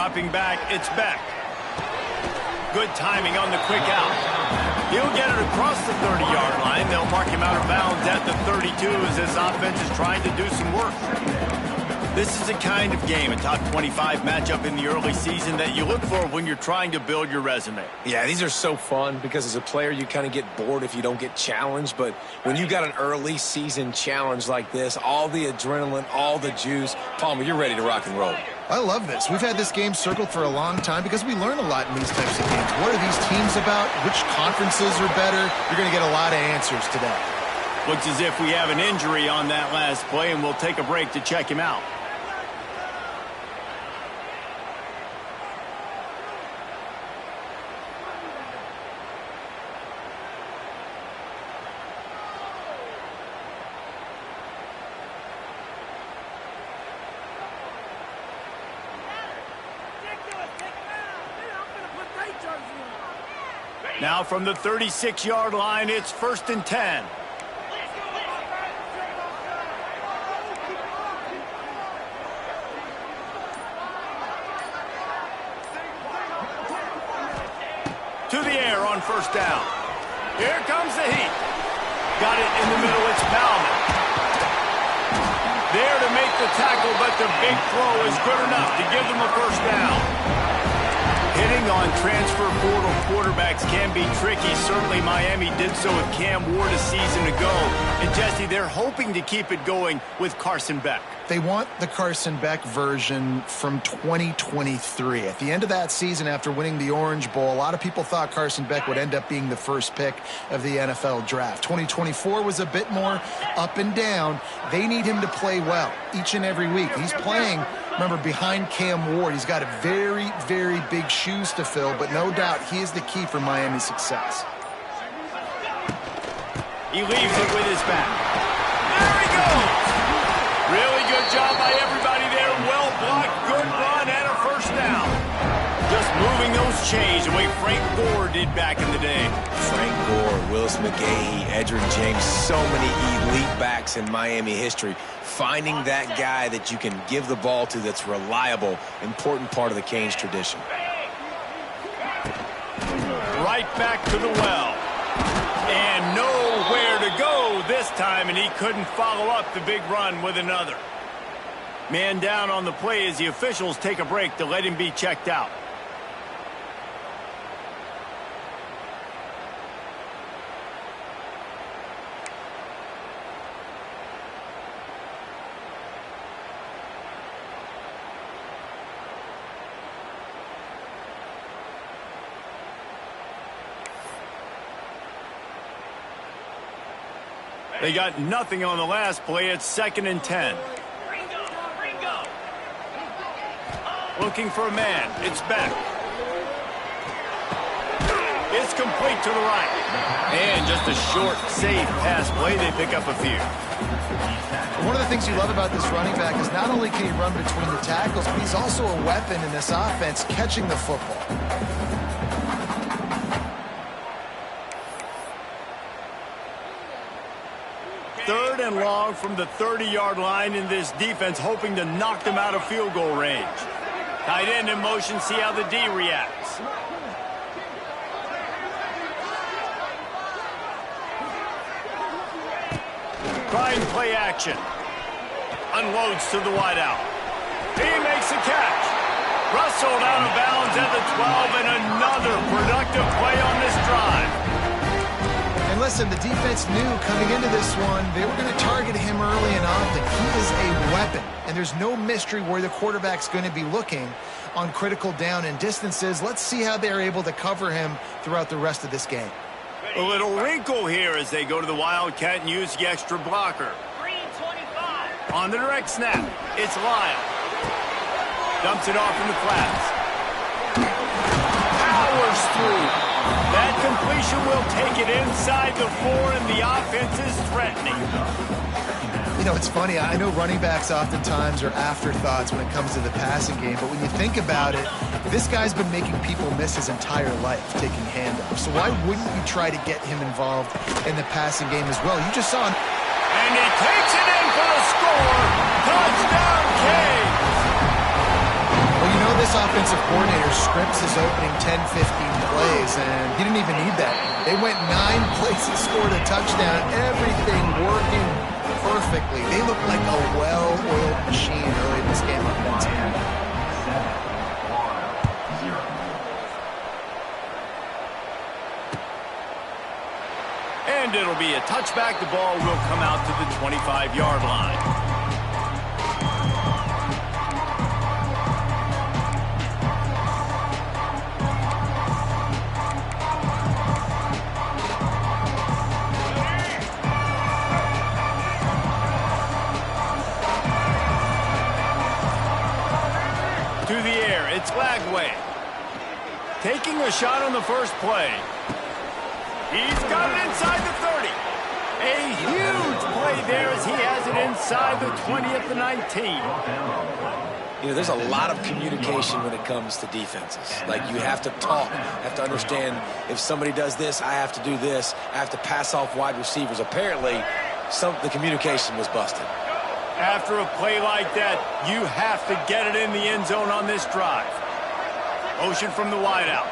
dropping back. It's Beck. Good timing on the quick out. He'll get it across the 30-yard line. They'll mark him out of bounds at the 32 as this offense is trying to do some work. This is the kind of game, a top 25 matchup in the early season, that you look for when you're trying to build your resume. Yeah, these are so fun because as a player, you kind of get bored if you don't get challenged. But when you got an early season challenge like this, all the adrenaline, all the juice, Palmer, you're ready to rock and roll. I love this. We've had this game circled for a long time because we learn a lot in these types of games. What are these teams about? Which conferences are better? You're going to get a lot of answers today. Looks as if we have an injury on that last play, and we'll take a break to check him out. Now from the 36-yard line, it's 1st and 10. To the air on 1st down. Here comes the heat. Got it in the middle, it's Bauman. There to make the tackle, but the big throw is good enough to give them a 1st down. Hitting on transfer portal quarterbacks can be tricky. Certainly Miami did so with Cam Ward a season ago. And Jesse, they're hoping to keep it going with Carson Beck. They want the Carson Beck version from 2023. At the end of that season, after winning the Orange Bowl, a lot of people thought Carson Beck would end up being the first pick of the NFL draft. 2024 was a bit more up and down. They need him to play well each and every week. He's playing, remember, behind Cam Ward. He's got a very, very big shoes to fill, but no doubt he is the key for Miami's success. He leaves it with his back. There he goes! Really good job by everybody there. Well blocked, good run, and a 1st down. Just moving those chains the way Frank Gore did back in the day. Frank Gore, Willis McGahee, Edgerrin James, so many elite backs in Miami history. Finding that guy that you can give the ball to that's reliable, important part of the Canes tradition. Right back to the well. And nowhere to go this time, and he couldn't follow up the big run with another. Man down on the play as the officials take a break to let him be checked out. They got nothing on the last play. It's 2nd and 10. Looking for a man. It's Beck. It's complete to the right. And just a short, safe pass play. They pick up a few. One of the things you love about this running back is not only can he run between the tackles, but he's also a weapon in this offense catching the football. Third and long from the 30-yard line in this defense, hoping to knock them out of field goal range. Tight end in motion, see how the D reacts. Trying play action. Unloads to the wideout. He makes a catch. Rustled out of bounds at the 12, and another productive play on this drive. And listen, the defense knew coming into this one, they were going to target him early and often. He is a weapon, and there's no mystery where the quarterback's going to be looking on critical down and distances. Let's see how they're able to cover him throughout the rest of this game. A little wrinkle here as they go to the Wildcat and use the extra blocker. On the direct snap, it's Lyle. Dumps it off in the flats. Powers through. That completion will take it inside the 4, and the offense is threatening. You know, it's funny. I know running backs oftentimes are afterthoughts when it comes to the passing game, but when you think about it, this guy's been making people miss his entire life taking handoffs. So why wouldn't you try to get him involved in the passing game as well? You just saw him. And he takes it in for the score. Touchdown, Canes. Well, you know this offensive coordinator scripts his opening 10, 15 plays, and he didn't even need that. They went 9 plays and scored a touchdown, everything working perfectly. They look like a well-oiled machine early in this game offensively. And it'll be a touchback. The ball will come out to the 25-yard line. To the air, it's Lagway. Taking a shot on the first play. He's got it inside the 30. A huge play there as he has it inside the 20 at the 19. You know, there's a lot of communication when it comes to defenses. Like, you have to talk, have to understand if somebody does this, I have to do this. I have to pass off wide receivers. Apparently, the communication was busted. After a play like that, you have to get it in the end zone on this drive. Motion from the wideout.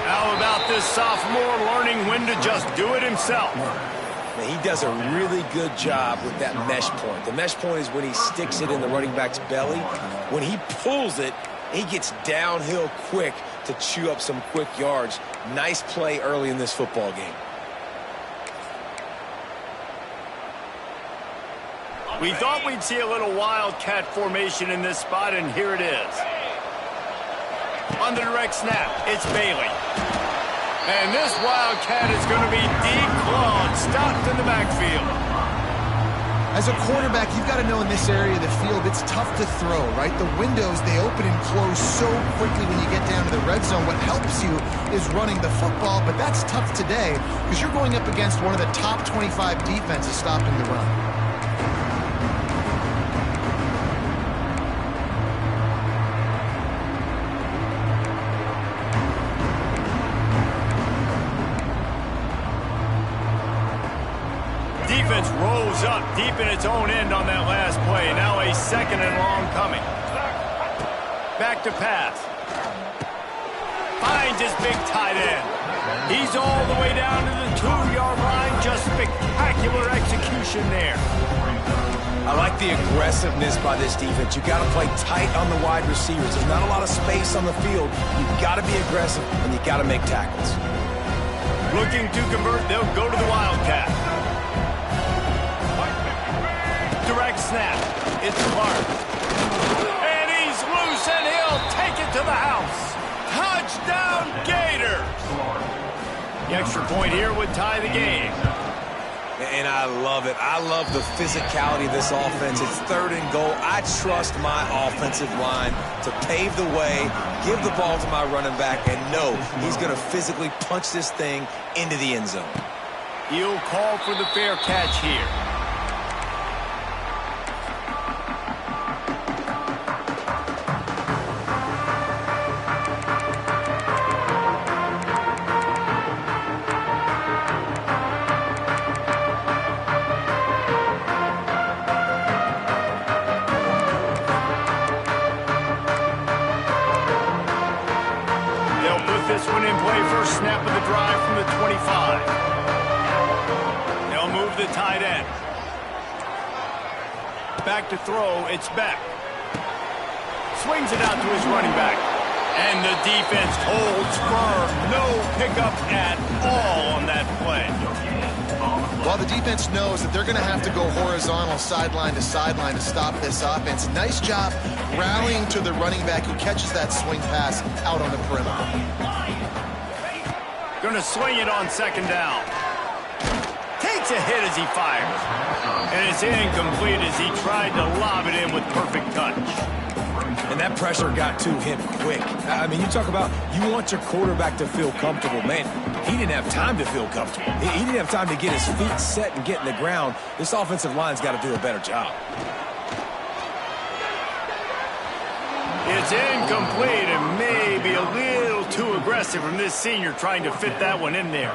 How about this sophomore learning when to just do it himself? He does a really good job with that mesh point. The mesh point is when he sticks it in the running back's belly. When he pulls it, he gets downhill quick to chew up some quick yards. Nice play early in this football game. We thought we'd see a little wildcat formation in this spot, and here it is. On the direct snap, it's Bailey. And this wildcat is going to be declawed, stopped in the backfield. As a quarterback, you've got to know in this area of the field, it's tough to throw, right? The windows, they open and close so quickly when you get down to the red zone. What helps you is running the football, but that's tough today because you're going up against one of the top 25 defenses stopping the run. Defense rolls up deep in its own end on that last play. Now a second and long coming. Back to pass. Finds his big tight end. He's all the way down to the 2-yard line. Just spectacular execution there. I like the aggressiveness by this defense. You got to play tight on the wide receivers. There's not a lot of space on the field. You've got to be aggressive, and you got to make tackles. Looking to convert, they'll go to the Wildcat. Direct snap. It's Clark. And he's loose, and he'll take it to the house. Touchdown, Gators. The extra point here would tie the game. And I love it. I love the physicality of this offense. It's 3rd and goal. I trust my offensive line to pave the way, give the ball to my running back, and know he's going to physically punch this thing into the end zone. He'll call for the fair catch here. This one in play, first snap of the drive from the 25. They'll move the tight end. Back to throw, it's Beck. Swings it out to his running back. And the defense holds firm. No pickup at all on that play. Well, the defense knows that they're going to have to go horizontal sideline to stop this offense. Nice job rallying to the running back who catches that swing pass out on the perimeter. Going to swing it on second down. Takes a hit as he fires. And it's incomplete as he tried to lob it in with perfect touch. And that pressure got to him quick. I mean, you talk about you want your quarterback to feel comfortable. Man, he didn't have time to feel comfortable. He didn't have time to get his feet set and get in the ground. This offensive line's got to do a better job. It's incomplete and maybe a little too aggressive from this senior trying to fit that one in there.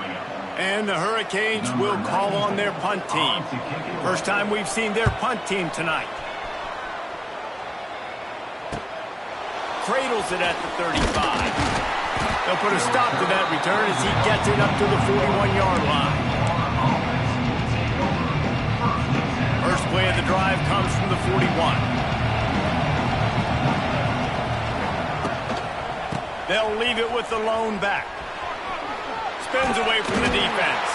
And the Hurricanes will call on their punt team. First time we've seen their punt team tonight. Cradles it at the 35. They'll put a stop to that return as he gets it up to the 41-yard line. First play of the drive comes from the 41. They'll leave it with the lone back. Spins away from the defense.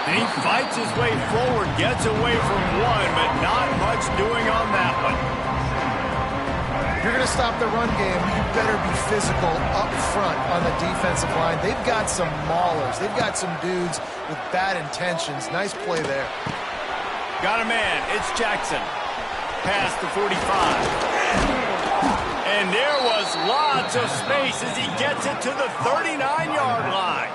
And he fights his way forward, gets away from one, but not much doing on that one. If you're going to stop the run game, you better be physical up front on the defensive line. They've got some maulers. They've got some dudes with bad intentions. Nice play there. Got a man. It's Jackson. Past the 45. And there was lots of space as he gets it to the 39-yard line.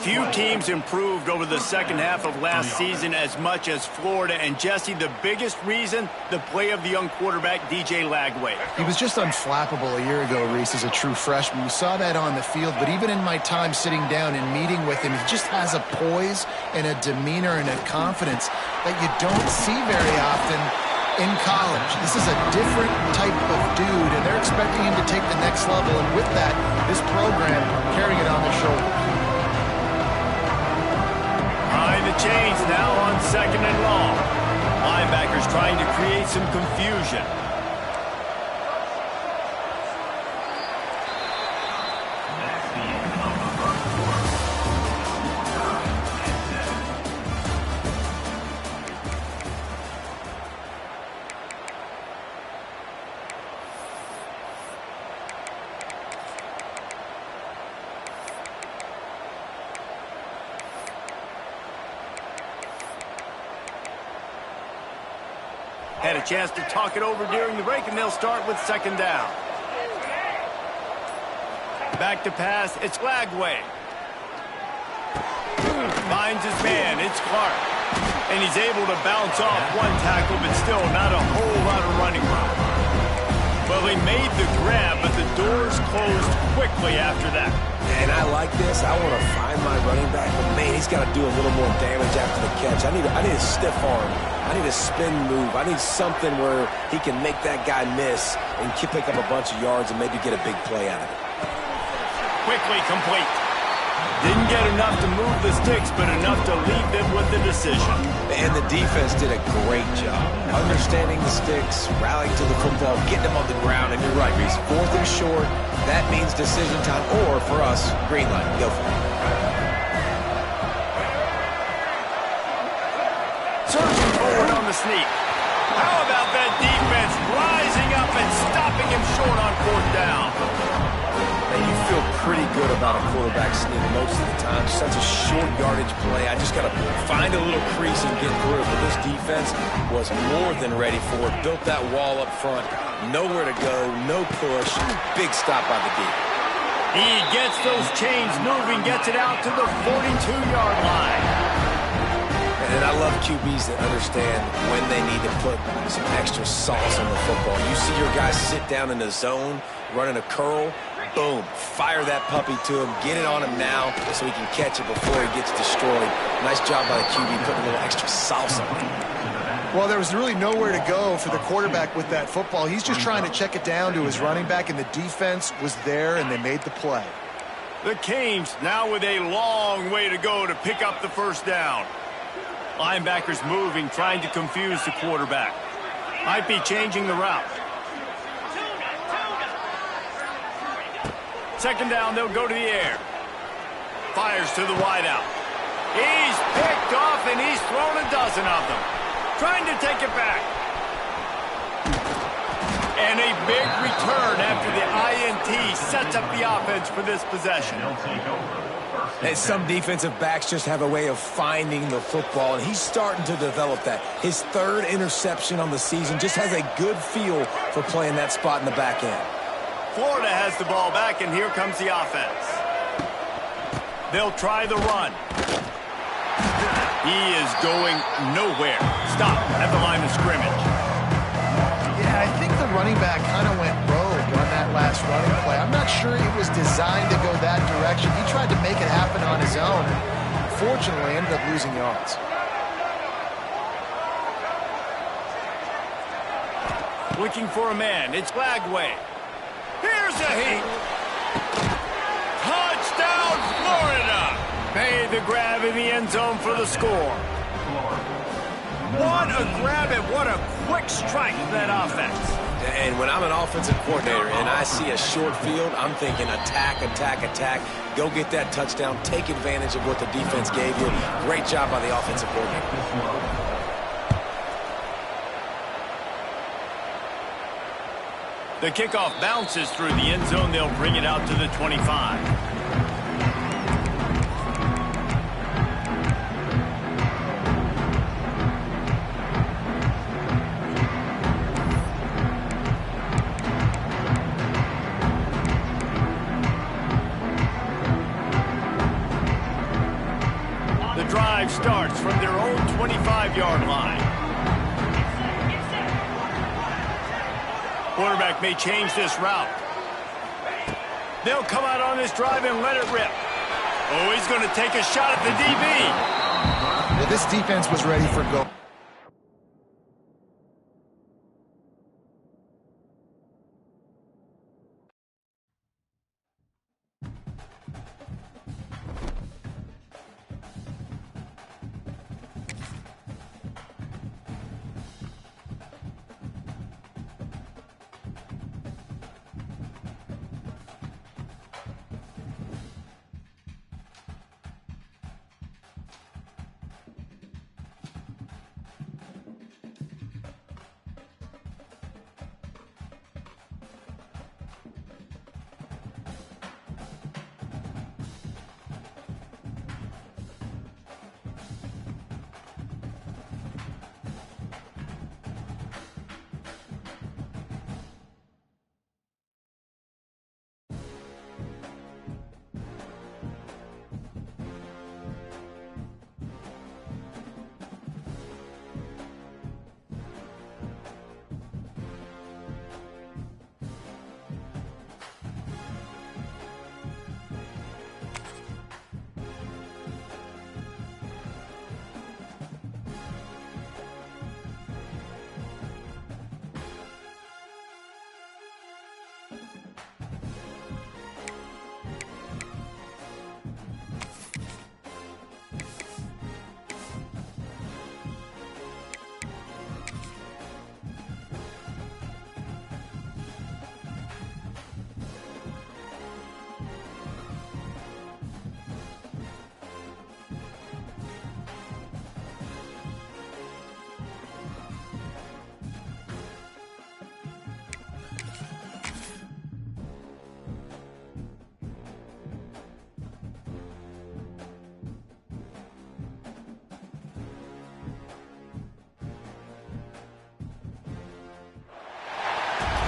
Few teams improved over the second half of last season as much as Florida. And, Jesse, the biggest reason, the play of the young quarterback, DJ Lagway. He was just unflappable a year ago, Reese, as a true freshman. We saw that on the field, but even in my time sitting down and meeting with him, he just has a poise and a demeanor and a confidence that you don't see very often in college. This is a different type of dude, and they're expecting him to take the next level, and with that, this program carrying it on their shoulders. Behind the chains now on second and long. Linebackers trying to create some confusion. Had a chance to talk it over during the break, and they'll start with second down. Back to pass, it's Lagway. Finds his man, it's Clark. And he's able to bounce off one tackle, but still not a whole lot of running room. Well, he made the grab, but the doors closed quickly after that. And I like this. I want to find my running back, but man, he's got to do a little more damage after the catch. I need a stiff arm. I need a spin move. I need something where he can make that guy miss and pick up a bunch of yards and maybe get a big play out of it. Quickly complete. Didn't get enough to move the sticks, but enough to leave them with the decision. And the defense did a great job. Understanding the sticks, rallying to the football, getting them on the ground. And you're right, Reese, fourth and short, that means decision time. Or, for us, green light. Go for it. Surging forward on the sneak. How about that defense rising up and stopping him short on fourth down? And you feel pretty good about a quarterback sneak most of the time. Such a short yardage play. I just got to find a little crease and get through it. But this defense was more than ready for it. Built that wall up front. Nowhere to go. No push. Big stop by the D. He gets those chains moving. Gets it out to the 42-yard line. And I love QBs that understand when they need to put some extra sauce on the football. You see your guys sit down in the zone, running a curl, boom, fire that puppy to him, get it on him now so he can catch it before he gets destroyed. Nice job by the QB putting a little extra sauce on it. Well, there was really nowhere to go for the quarterback with that football. He's just trying to check it down to his running back, and the defense was there, and they made the play. The Canes now with a long way to go to pick up the first down. Linebackers moving, trying to confuse the quarterback. Might be changing the route. Second down, they'll go to the air. Fires to the wideout. He's picked off, and he's thrown a dozen of them. Trying to take it back. And a big return after the INT sets up the offense for this possession. And some defensive backs just have a way of finding the football, and he's starting to develop that. His third interception on the season, just has a good feel for playing that spot in the back end. Florida has the ball back, and here comes the offense. They'll try the run. He is going nowhere. Stop at the line of scrimmage. Yeah, I think the running back kind of went rogue on that last running play. I'm not sure it was designed to go that direction. He tried to make it happen on his own. unfortunately ended up losing yards. Looking for a man. It's Lagway. Here's a heat. Touchdown, Florida. Made the grab in the end zone for the score. What a grab and what a quick strike for that offense. And when I'm an offensive coordinator and I see a short field, I'm thinking attack, attack, attack. Go get that touchdown. Take advantage of what the defense gave you. Great job by the offensive coordinator. The kickoff bounces through the end zone. They'll bring it out to the 25. The drive starts from their own 25-yard line. Quarterback may change this route. They'll come out on this drive and let it rip. Oh, he's going to take a shot at the DB. Well, this defense was ready for goal.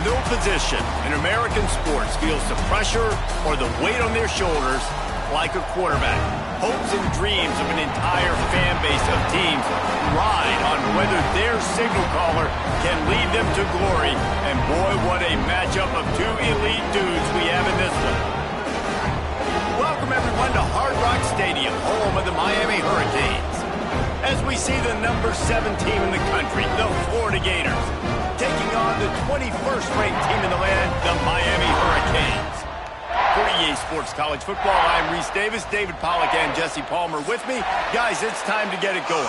No position in American sports feels the pressure or the weight on their shoulders like a quarterback. Hopes and dreams of an entire fan base of teams ride on whether their signal caller can lead them to glory. And boy, what a matchup of two elite dudes we have in this one. Welcome everyone to Hard Rock Stadium, home of the Miami Hurricanes. As we see the number 7 team in the country, the Florida Gators, taking on the 21st ranked team in the land, the Miami Hurricanes. For EA Sports College Football, I'm Reese Davis, David Pollack, and Jesse Palmer with me. Guys, it's time to get it going.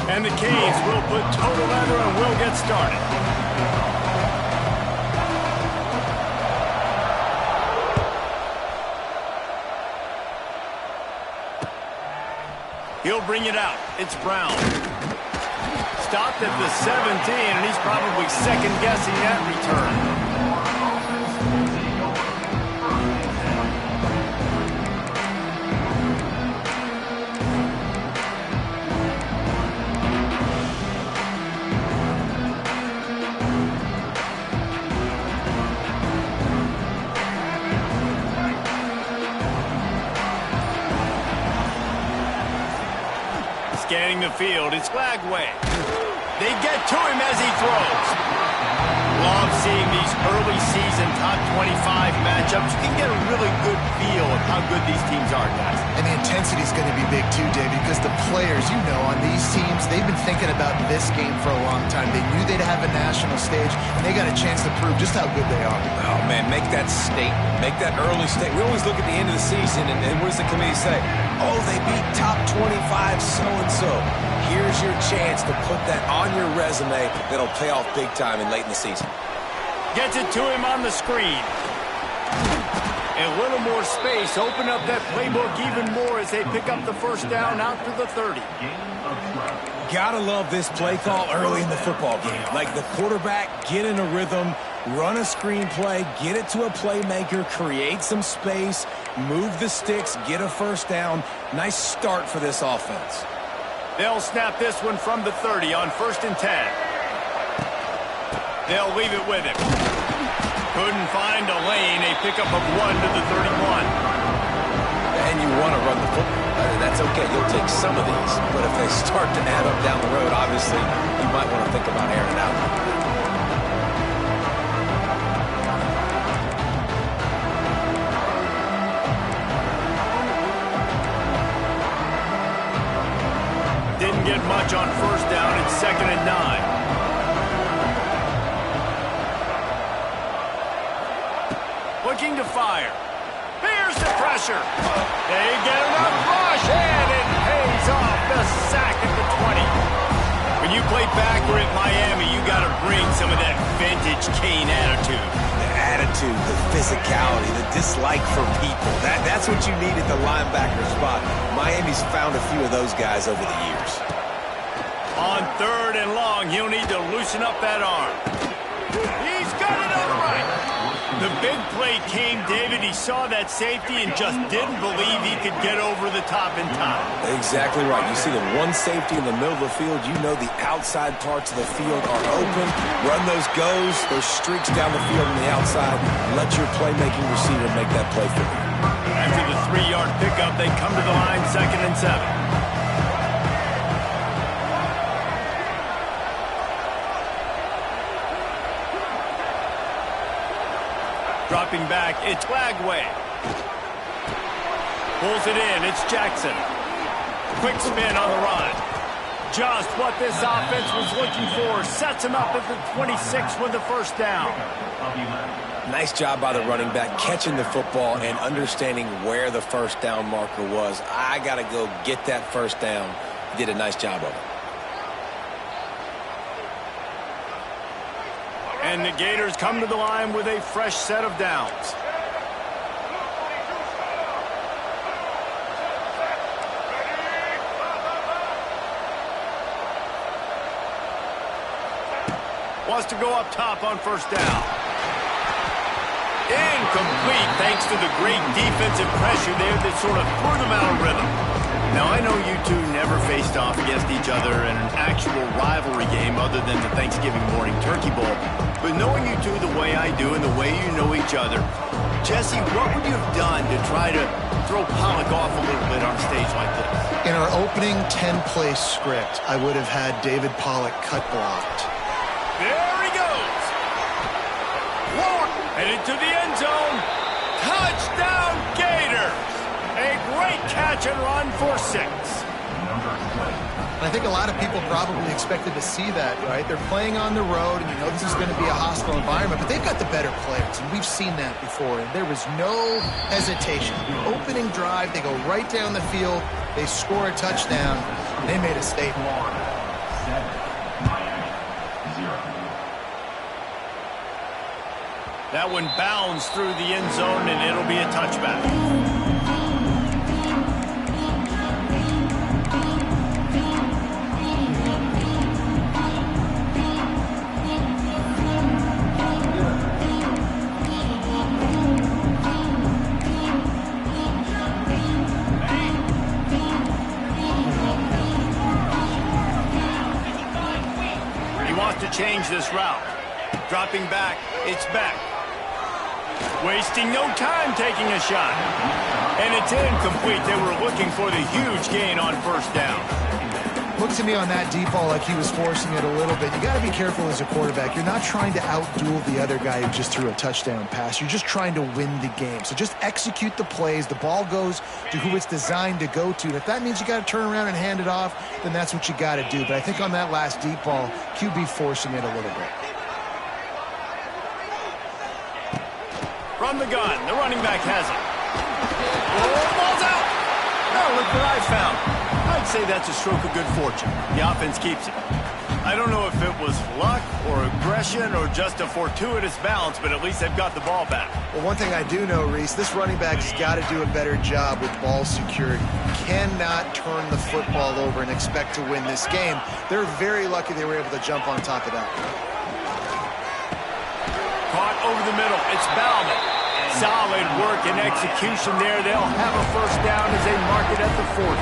And the Canes will put total leather and we'll get started. He'll bring it out. It's Brown. Stopped at the 17, and he's probably second-guessing that return. Scanning the field, it's Lagway. They get to him as he throws. Love seeing these early season top 25 matchups. You can get a really good feel of how good these teams are, guys. And the intensity is going to be big too, Dave, because the players, you know, on these teams, they've been thinking about this game for a long time. They knew they'd have a national stage, and they got a chance to prove just how good they are. Oh, man, make that statement. Make that early statement. We always look at the end of the season, and what does the committee say? Oh, they beat top 25 so-and-so. Here's your chance to put that on your resume that'll pay off big time and late in the season. Gets it to him on the screen. A little more space. Open up that playbook even more as they pick up the first down out to the 30. Gotta love this play call early in the football game. Like the quarterback, get in a rhythm, run a screen play, get it to a playmaker, create some space, move the sticks, get a first down. Nice start for this offense. They'll snap this one from the 30 on 1st and 10. They'll leave it with him. Couldn't find a lane. A pickup of 1 to the 31. And you want to run the football. That's okay. You'll take some of these. But if they start to add up down the road, obviously, you might want to think about airing it out. Didn't get much on 1st down. It's 2nd and 9. Looking to fire. Here's the pressure. They get enough rush, and it pays off the sack at the 20. When you play backer at Miami, you got to bring some of that vintage Kane attitude. The attitude, the physicality, the dislike for people. That's what you need at the linebacker spot. Miami's found a few of those guys over the years. On 3rd and long, he'll need to loosen up that arm. He's got it on the right. The big play came, David. He saw that safety and just didn't believe he could get over the top in time. Exactly right. You see the one safety in the middle of the field. You know the outside parts of the field are open. Run those goes, those streaks down the field on the outside. Let your playmaking receiver make that play for you. After the 3-yard pickup, they come to the line 2nd and 7. Dropping back, it's Lagway. Pulls it in, it's Jackson. Quick spin on the run. Just what this offense was looking for. Sets him up at the 26 with the first down. Nice job by the running back, catching the football and understanding where the first down marker was. I got to go get that first down. He did a nice job of it. And the Gators come to the line with a fresh set of downs. Wants to go up top on 1st down. Incomplete thanks to the great defensive pressure there that sort of threw them out of rhythm. Now, I know you two never faced off against each other in an actual rivalry game other than the Thanksgiving morning turkey bowl. But knowing you two the way I do and the way you know each other, Jesse, what would you have done to try to throw Pollock off a little bit on a stage like this? In our opening 10-play script, I would have had David Pollock cut blocked. There he goes. Walk, headed to the end zone. Touchdown, Gator. A great catch and run for 6. I think a lot of people probably expected to see that, right? They're playing on the road, and you know this is going to be a hostile environment, but they've got the better players, and we've seen that before, and there was no hesitation. The opening drive, they go right down the field, they score a touchdown, and they made a statement. That one bounds through the end zone, and it'll be a touchback. Change this route. Dropping back, it's back. Wasting no time taking a shot. And it's incomplete. They were looking for the huge gain on 1st down. Looked to me on that deep ball like he was forcing it a little bit. You got to be careful as a quarterback. You're not trying to outduel the other guy who just threw a touchdown pass. You're just trying to win the game. So just execute the plays. The ball goes to who it's designed to go to. And if that means you got to turn around and hand it off, then that's what you got to do. But I think on that last deep ball, QB forcing it a little bit. From the gun, the running back has it. Oh, ball's out. Oh, look what I found. I'd say that's a stroke of good fortune. The offense keeps it. I don't know if it was luck or aggression or just a fortuitous bounce, but at least they've got the ball back. Well, one thing I do know, Reese, this running back has got to do a better job with ball security. Cannot turn the football over and expect to win this game. They're very lucky they were able to jump on top of that. Caught over the middle. It's Bauman. Solid work and execution there. They'll have a first down as they mark it at the 40.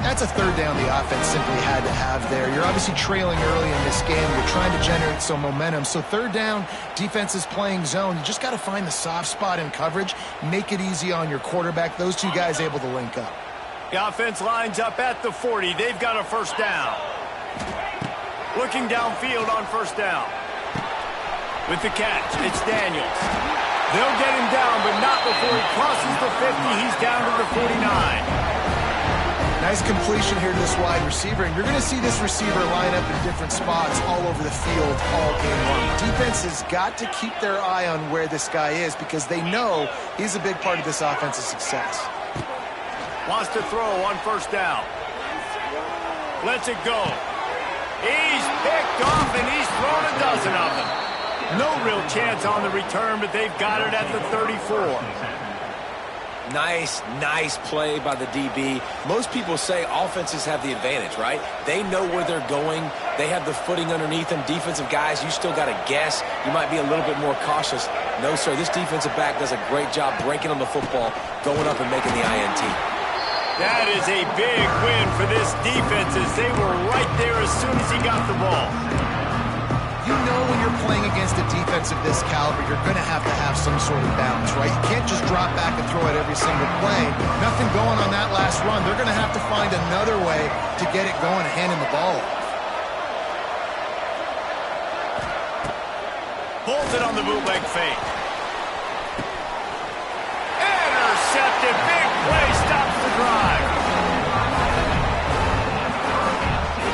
That's a third down the offense simply had to have there. You're obviously trailing early in this game. You're trying to generate some momentum. So third down, defense is playing zone. You just got to find the soft spot in coverage, make it easy on your quarterback. Those two guys able to link up. The offense lines up at the 40. They've got a first down. Looking downfield on first down. With the catch, it's Daniels. They'll get him down, but not before he crosses the 50. He's down to the 49. Nice completion here to this wide receiver, and you're going to see this receiver line up in different spots all over the field all game long. Defense has got to keep their eye on where this guy is because they know he's a big part of this offense's success. Wants to throw on first down. Lets it go. He's picked off, and he's thrown a dozen of them. No real chance on the return, but they've got it at the 34. Nice play by the DB. Most people say offenses have the advantage, right? They know where they're going. They have the footing underneath them. Defensive guys, you still got to guess. You might be a little bit more cautious. No, sir, this defensive back does a great job breaking on the football, going up and making the INT. That is a big win for this defense as they were right there as soon as he got the ball. You know when you're playing against a defense of this caliber, you're going to have some sort of balance, right? You can't just drop back and throw it every single play. Nothing going on that last run. They're going to have to find another way to get it going and hand him the ball off. Pulls it on the bootleg fake. Intercepted. Big play stops the drive.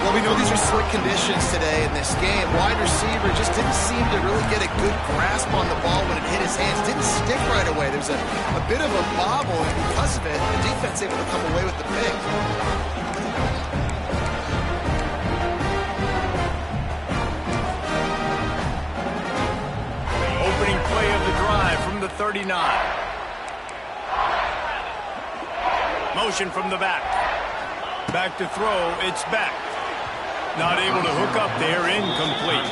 Well, we know these are slick conditions today in this game. Wide receiver just didn't seem to really get a good grasp on the ball when it hit his hands. Didn't stick right away. There's a bit of a bobble, and because of it, the defense able to come away with the pick. Opening play of the drive from the 39. Motion from the back. Back to throw. It's back. Not able to hook up there, incomplete.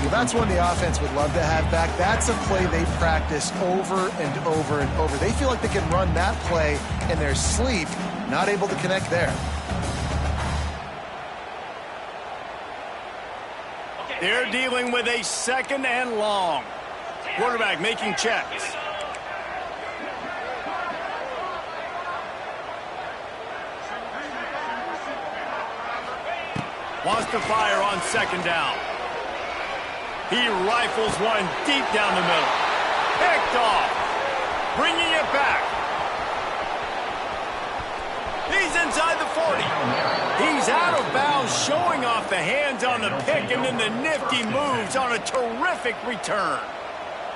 Well, that's one the offense would love to have back. That's a play they practice over and over and over. They feel like they can run that play in their sleep, not able to connect there. They're dealing with a second and long. Quarterback making checks. Wants to fire on second down. He rifles one deep down the middle. Picked off. Bringing it back. He's inside the 40. He's out of bounds, showing off the hands on the pick, and then the nifty moves on a terrific return.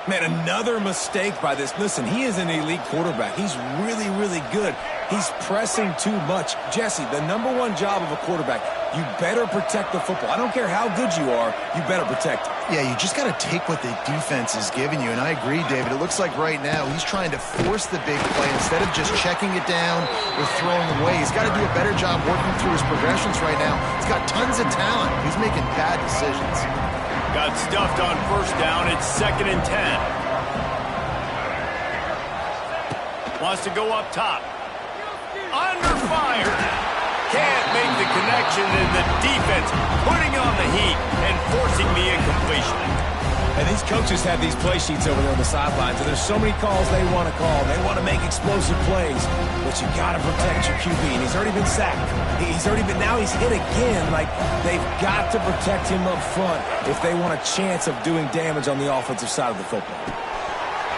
Man, another mistake by this. Listen, he is an elite quarterback. He's really, really good. He's pressing too much. Jesse, the number one job of a quarterback, you better protect the football. I don't care how good you are, you better protect it. Yeah, you just got to take what the defense is giving you, and I agree, David. It looks like right now he's trying to force the big play instead of just checking it down or throwing away. He's got to do a better job working through his progressions right now. He's got tons of talent. He's making bad decisions. Got stuffed on first down. It's 2nd and 10. Wants to go up top. Under fire. Can't make the connection, and the defense putting on the heat and forcing the incompletion. And these coaches have these play sheets over there on the sidelines, and there's so many calls they want to call. They want to make explosive plays, but you got to protect your QB, and he's already been sacked. Now he's hit again. Like, they've got to protect him up front if they want a chance of doing damage on the offensive side of the football.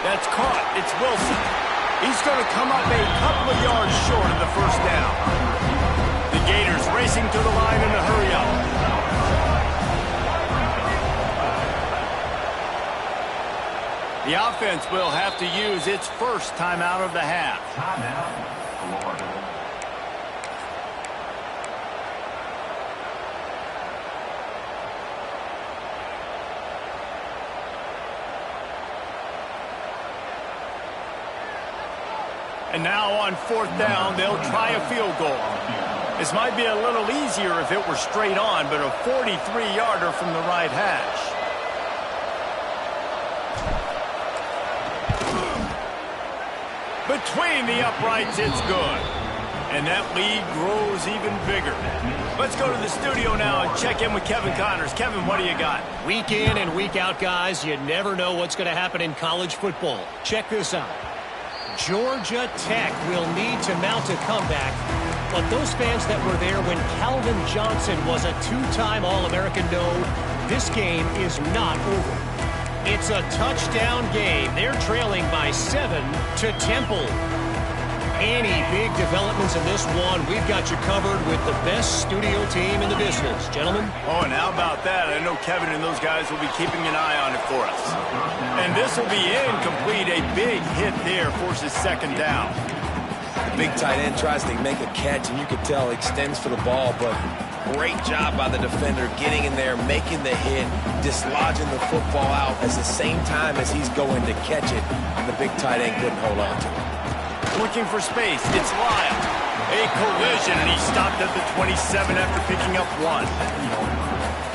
That's caught. It's Wilson. He's going to come up a couple of yards short of the first down. The Gators racing to the line in a hurry up. The offense will have to use its first timeout of the half. Timeout, Florida. And now on fourth down, they'll try a field goal. This might be a little easier if it were straight on, but a 43-yarder from the right hash. Between the uprights, it's good. And that lead grows even bigger. Let's go to the studio now and check in with Kevin Connors. Kevin, what do you got? Week in and week out, guys, you never know what's going to happen in college football. Check this out. Georgia Tech will need to mount a comeback, but those fans that were there when Calvin Johnson was a two-time All-American know this game is not over. It's a touchdown game. They're trailing by 7 to Temple. Any big developments in this one, we've got you covered with the best studio team in the business. Gentlemen? Oh, and how about that? I know Kevin and those guys will be keeping an eye on it for us. And this will be incomplete. A big hit there forces second down. The big tight end tries to make a catch, and you can tell he extends for the ball, but great job by the defender getting in there, making the hit, dislodging the football out at the same time as he's going to catch it, and the big tight end couldn't hold on to it. Looking for space. It's Lyle. A collision, and he stopped at the 27 after picking up one.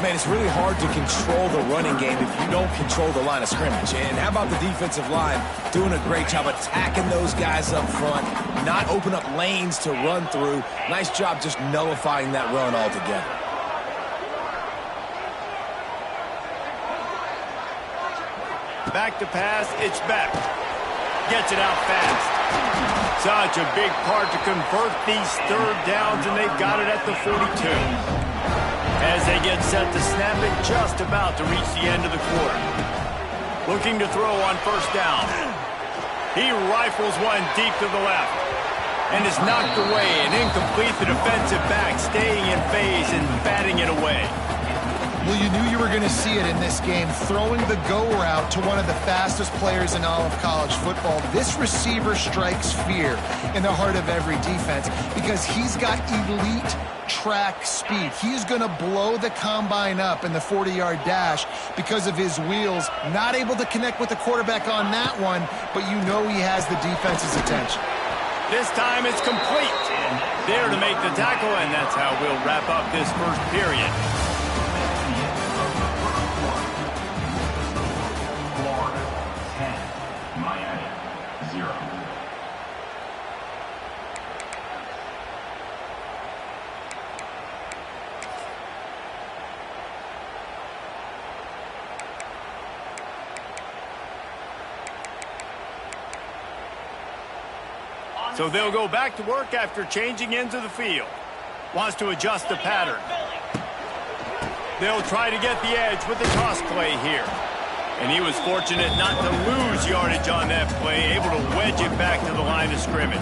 Man, it's really hard to control the running game if you don't control the line of scrimmage. And how about the defensive line doing a great job attacking those guys up front, not open up lanes to run through. Nice job just nullifying that run altogether. Back to pass, it's Beck. Gets it out fast. Such a big part to convert these third downs, and they've got it at the 42. As they get set to snap it, just about to reach the end of the quarter. Looking to throw on first down. He rifles one deep to the left. And is knocked away and incomplete. The defensive back staying in phase and batting it away. Well, you knew you were going to see it in this game, throwing the go route to one of the fastest players in all of college football. This receiver strikes fear in the heart of every defense because he's got elite track speed. He's going to blow the combine up in the 40-yard dash because of his wheels. Not able to connect with the quarterback on that one, but you know he has the defense's attention. This time it's complete. There to make the tackle, and that's how we'll wrap up this first period. So they'll go back to work after changing into the field. Wants to adjust the pattern. They'll try to get the edge with the toss play here. And he was fortunate not to lose yardage on that play, able to wedge it back to the line of scrimmage.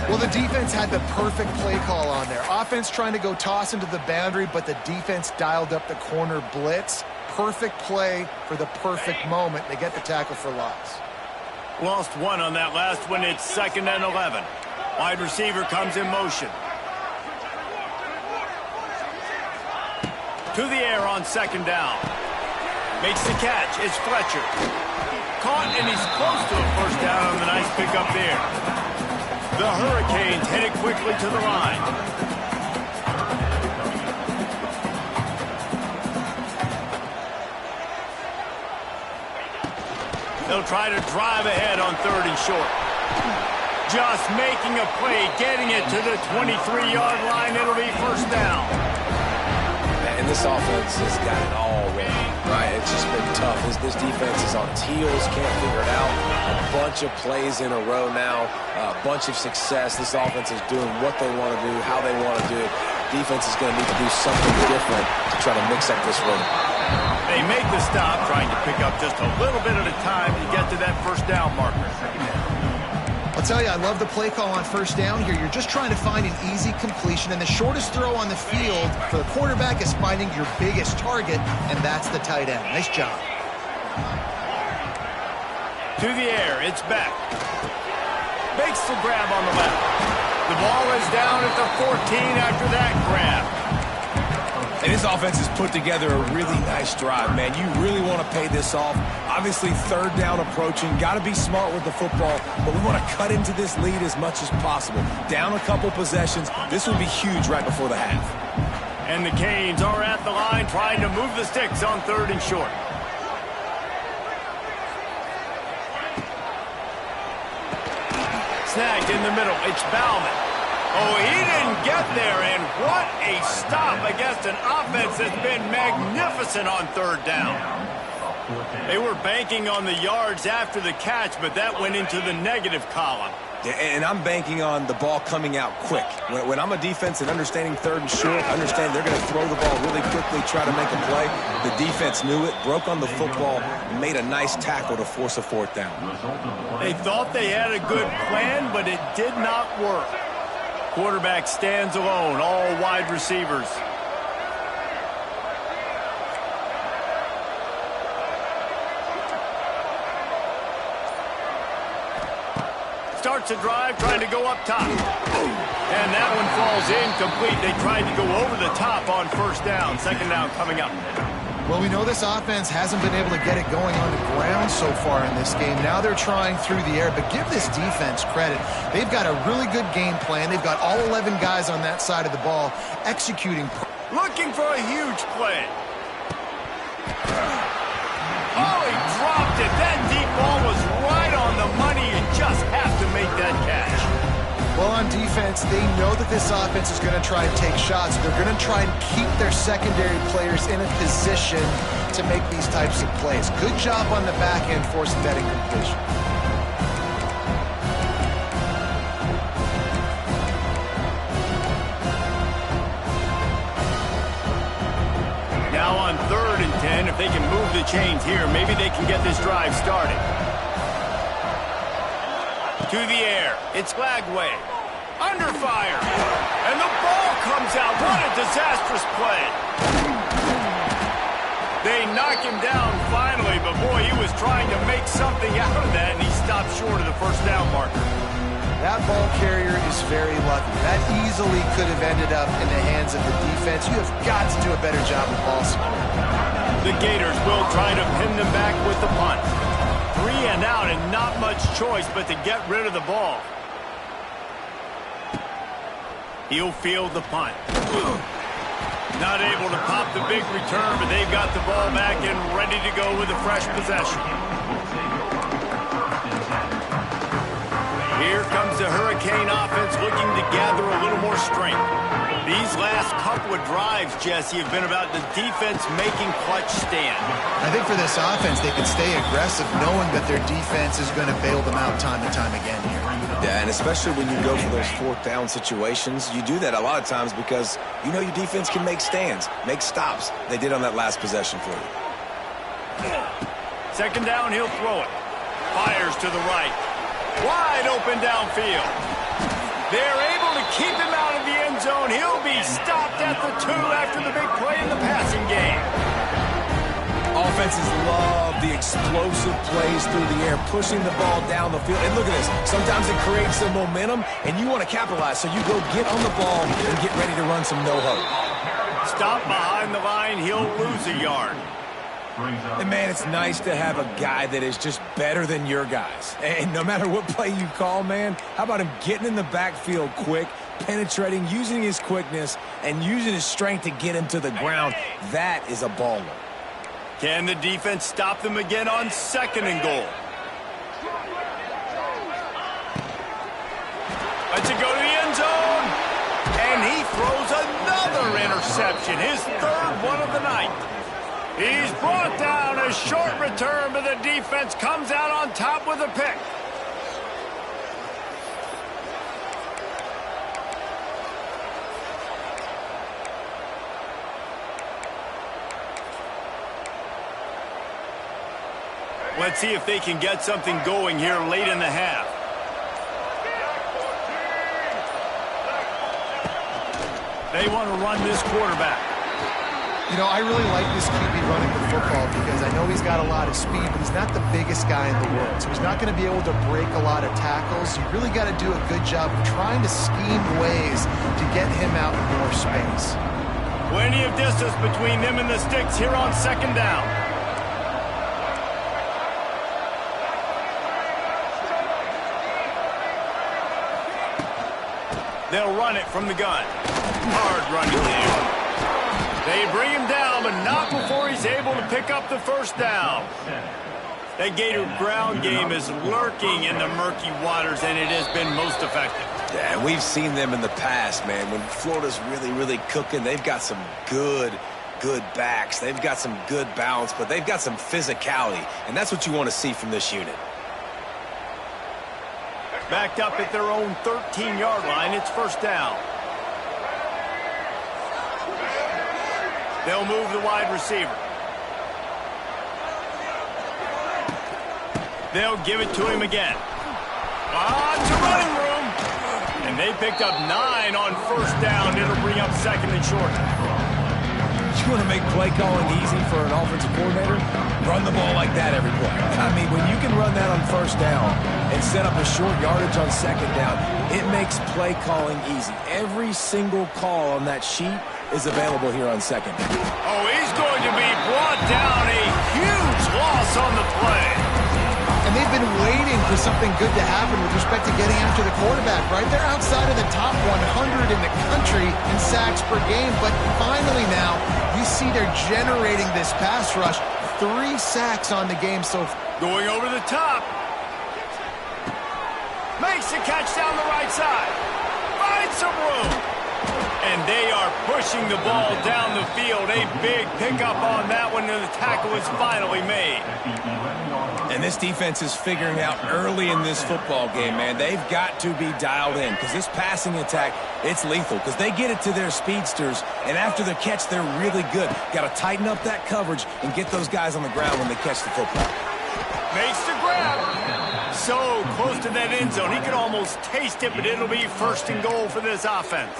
Well, the defense had the perfect play call on there. Offense trying to go toss into the boundary, but the defense dialed up the corner blitz. Perfect play for the perfect moment. They get the tackle for loss. Lost one on that last one. It's 2nd and 11. Wide receiver comes in motion. To the air on 2nd down. Makes the catch. It's Fletcher. Caught, and he's close to a first down on the nice pickup there. The Hurricanes headed quickly to the line. They'll try to drive ahead on 3rd and short. Just making a play, getting it to the 23-yard line. It'll be first down. And this offense has got it all wrong, right? It's just been tough. This defense is on its heels, can't figure it out. A bunch of plays in a row now, a bunch of success. This offense is doing what they want to do, how they want to do it. Defense is going to need to do something different to try to mix up this rhythm. They make the stop, trying to pick up just a little bit at a time to get to that first down marker. I'll tell you, I love the play call on first down here. You're just trying to find an easy completion, and the shortest throw on the field for the quarterback is finding your biggest target, and that's the tight end. Nice job. To the air, it's back. Makes the grab on the left. The ball is down at the 14 after that grab. And this offense has put together a really nice drive, man. You really want to pay this off. Obviously, third down approaching. Got to be smart with the football, but we want to cut into this lead as much as possible. Down a couple possessions. This would be huge right before the half. And the Canes are at the line trying to move the sticks on 3rd and short. Snagged in the middle. It's Bauman. Oh, he didn't get there, and what a stop against an offense that's been magnificent on 3rd down. They were banking on the yards after the catch, but that went into the negative column. Yeah, and I'm banking on the ball coming out quick. When I'm a defense and understanding 3rd and short, understand they're going to throw the ball really quickly, try to make a play. The defense knew it, broke on the football, and made a nice tackle to force a 4th down. They thought they had a good plan, but it did not work. Quarterback stands alone, all wide receivers. Starts a drive, trying to go up top. And that one falls incomplete. They tried to go over the top on 1st down. 2nd down coming up. Well, we know this offense hasn't been able to get it going on the ground so far in this game. Now they're trying through the air, but give this defense credit. They've got a really good game plan. They've got all 11 guys on that side of the ball executing. Looking for a huge play. Oh, he dropped it. That deep ball was right on the money. You just have to make that catch. Well, on defense, they know that this offense is going to try and take shots. They're going to try and keep their secondary players in a position to make these types of plays. Good job on the back end forcing that incompletion. Now on 3rd and 10, if they can move the chains here, maybe they can get this drive started. To the air, it's Lagway. Under fire. And the ball comes out. What a disastrous play. They knock him down finally, but boy, he was trying to make something out of that, and he stopped short of the 1st down marker. That ball carrier is very lucky. That easily could have ended up in the hands of the defense. You have got to do a better job of ball security. The Gators will try to pin them back with the punt. 3 and out, and not much choice but to get rid of the ball. He'll field the punt. Not able to pop the big return, but they've got the ball back and ready to go with a fresh possession. Here comes the Hurricane offense looking to gather a little more strength. These last couple of drives, Jesse, have been about the defense making clutch stand. I think for this offense, they can stay aggressive knowing that their defense is going to bail them out time and time again here. Yeah, and especially when you go for those 4th down situations, you do that a lot of times because you know your defense can make stands, make stops. They did on that last possession for you. 2nd down, he'll throw it. Fires to the right. Wide open downfield. They're able to keep him out of the end zone. He'll be stopped at the 2 after the big play in the passing game. Offenses love the explosive plays through the air, pushing the ball down the field. And look at this. Sometimes it creates some momentum, and you want to capitalize. So you go get on the ball and get ready to run some no-hope. Stop behind the line. He'll lose a yard. And, man, it's nice to have a guy that is just better than your guys. And no matter what play you call, man, how about him getting in the backfield quick, penetrating, using his quickness, and using his strength to get him to the ground? That is a baller. Can the defense stop them again on 2nd and goal? Let's it go to the end zone. And he throws a Another interception, his third one of the night. He's brought down. A short return, but the defense comes out on top with a pick. Let's see if they can get something going here late in the half. They want to run this quarterback. You know, I really like this QB running the football because I know he's got a lot of speed, but he's not the biggest guy in the world. So he's not going to be able to break a lot of tackles. You really got to do a good job of trying to scheme ways to get him out in more space. Plenty of distance between them and the sticks here on second down. They'll run it from the gun. Hard running there. They bring him down, but not before he's able to pick up the first down. That Gator ground game is lurking in the murky waters, and it has been most effective. Yeah, we've seen them in the past, man. When Florida's really cooking, they've got some good backs. They've got some good balance, but they've got some physicality, and that's what you want to see from this unit. Backed up at their own 13-yard line, it's first down. They'll move the wide receiver. They'll give it to him again. To running room. And they picked up 9 on first down. It'll bring up second and short. You want to make play calling easy for an offensive coordinator? Run the ball like that every play. I mean, when you can run that on first down and set up a short yardage on second down, it makes play calling easy. Every single call on that sheet is available here on second down. Oh, he's going to be brought down. A huge loss on the play. And they've been waiting for something good to happen with respect to getting after the quarterback, right? They're outside of the top 100 in the country in sacks per game, but finally now you see they're generating this pass rush. 3 sacks on the game so far. Going over the top. Makes the catch down the right side. Finds some room. And they are pushing the ball down the field. A big pickup on that one, and the tackle is finally made. And this defense is figuring out early in this football game, man. They've got to be dialed in because this passing attack, it's lethal because they get it to their speedsters, and after the catch, they're really good. Got to tighten up that coverage and get those guys on the ground when they catch the football. Makes the grab. So close to that end zone. He could almost taste it, but it'll be first and goal for this offense.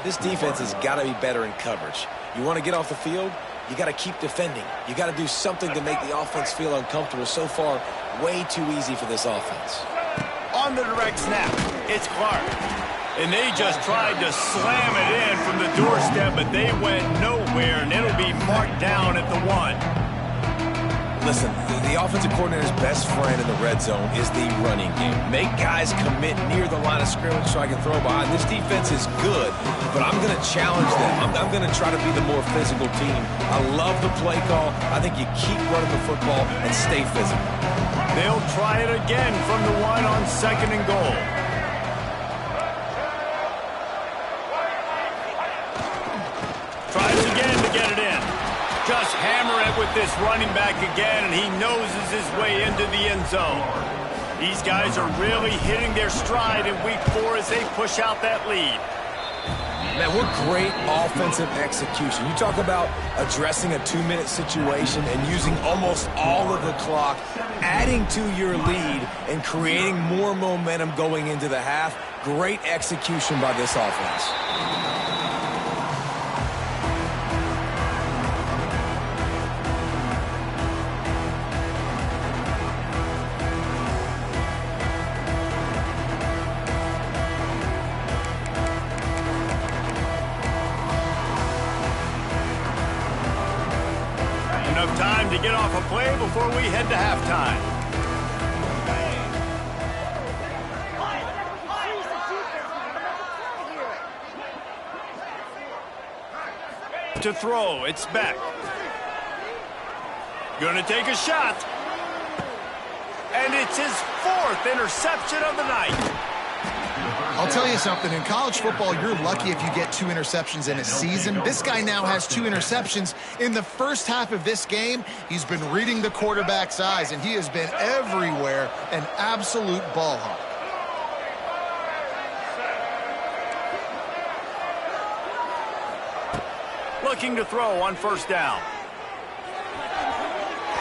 This defense has got to be better in coverage. You want to get off the field? You got to keep defending. You got to do something to make the offense feel uncomfortable. So far, way too easy for this offense. On the direct snap, it's Clark. And they just tried to slam it in from the doorstep, but they went nowhere, and it'll be marked down at the 1. Listen, the offensive coordinator's best friend in the red zone is the running game. Make guys commit near the line of scrimmage so I can throw behind. This defense is good, but I'm going to challenge them. I'm going to try to be the more physical team. I love the play call. I think you keep running the football and stay physical. They'll try it again from the 1 on second and goal. Tries again to get it in. Just hammer it with this running back again, and he noses his way into the end zone. These guys are really hitting their stride in week 4 as they push out that lead. Man, what great offensive execution. You talk about addressing a 2-minute situation and using almost all of the clock, adding to your lead, and creating more momentum going into the half. Great execution by this offense. Enough time to get off a play before we head to halftime. To throw, it's Beck. Gonna take a shot. And it's his 4th interception of the night. I'll tell you something. In college football, you're lucky if you get 2 interceptions in a season. This guy now has 2 interceptions in the first half of this game. He's been reading the quarterback's eyes, and he has been everywhere, an absolute ball hawk. Looking to throw on first down.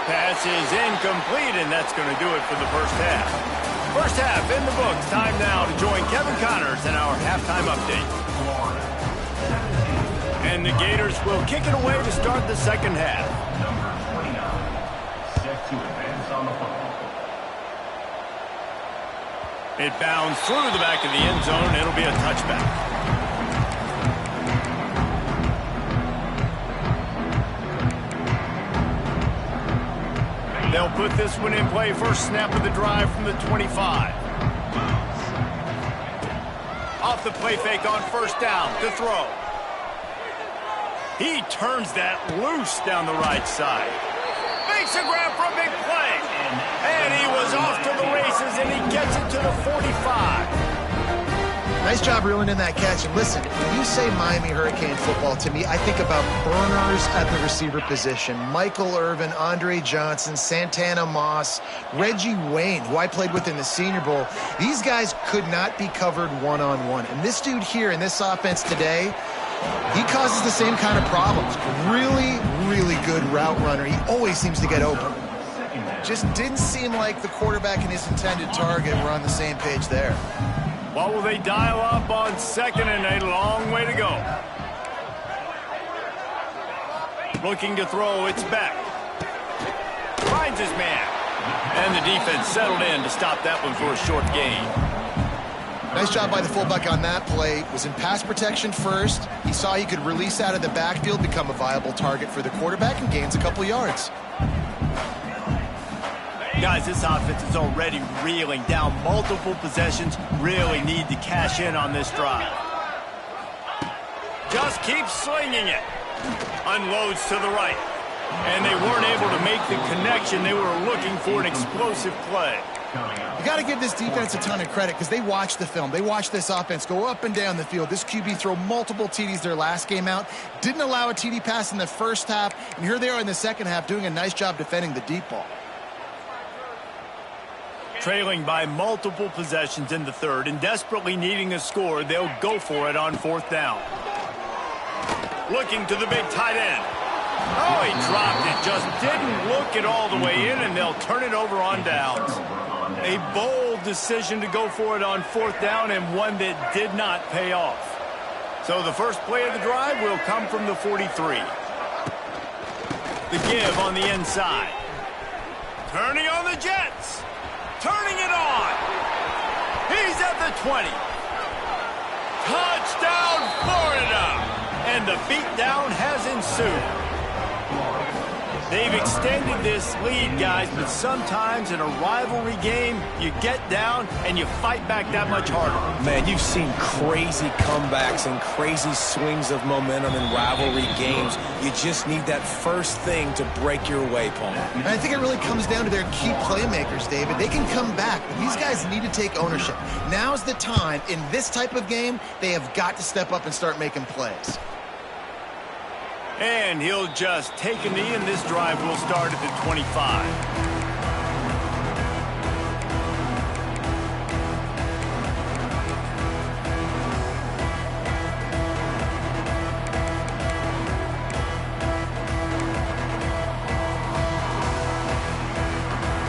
Pass is incomplete, and that's going to do it for the first half. First half in the books. Time now to join Kevin Connors in our halftime update. And the Gators will kick it away to start the second half. It bounds through the back of the end zone. It'll be a touchback. They'll put this one in play. First snap of the drive from the 25. Off the play fake on first down to throw. He turns that loose down the right side. Makes a grab for a big play. And he was off to the races, and he gets it to the 45. Nice job reeling in that catch. And listen, when you say Miami Hurricane football, to me, I think about burners at the receiver position. Michael Irvin, Andre Johnson, Santana Moss, Reggie Wayne, who I played with in the Senior Bowl. These guys could not be covered one-on-one. And this dude here in this offense today, he causes the same kind of problems. Really, really good route runner. He always seems to get open. Just didn't seem like the quarterback and his intended target were on the same page there. What will they dial up on second and a long way to go? Looking to throw, it's back. Finds his man. And the defense settled in to stop that one for a short gain. Nice job by the fullback on that play. Was in pass protection first. He saw he could release out of the backfield, become a viable target for the quarterback, and gains a couple yards. Guys, this offense is already reeling down multiple possessions. Really need to cash in on this drive. Just keeps slinging it. Unloads to the right. And they weren't able to make the connection. They were looking for an explosive play. You got to give this defense a ton of credit because they watched the film. They watched this offense go up and down the field. This QB throw multiple TDs their last game out. Didn't allow a TD pass in the first half. And here they are in the second half doing a nice job defending the deep ball. Trailing by multiple possessions in the third and desperately needing a score, they'll go for it on fourth down. Looking to the big tight end. Oh, he dropped it. Just didn't look it all the way in, and they'll turn it over on downs. A bold decision to go for it on fourth down, and one that did not pay off. So the first play of the drive will come from the 43. The give on the inside. Turning on the Jets. Turning it on. He's at the 20. Touchdown, Florida. And the beatdown has ensued. They've extended this lead, guys, but sometimes in a rivalry game, you get down and you fight back that much harder. Man, you've seen crazy comebacks and crazy swings of momentum in rivalry games. You just need that first thing to break your way, Paul. And I think it really comes down to their key playmakers, David. They can come back, but these guys need to take ownership. Now's the time. In this type of game, they have got to step up and start making plays. And he'll just take a knee, and this drive will start at the 25.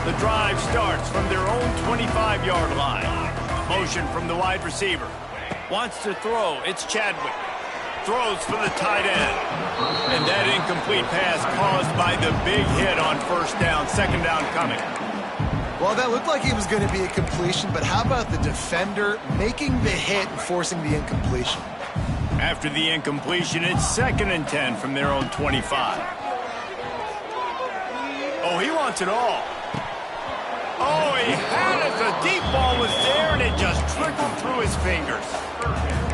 The drive starts from their own 25-yard line. Motion from the wide receiver. Wants to throw. It's Chadwick. Throws for the tight end. And that incomplete pass caused by the big hit on first down. Second down coming. Well, that looked like it was going to be a completion, but how about the defender making the hit and forcing the incompletion? After the incompletion, it's 2nd and 10 from their own 25. Oh, he wants it all. Oh, he had it. The deep ball was there, and it just trickled through his fingers.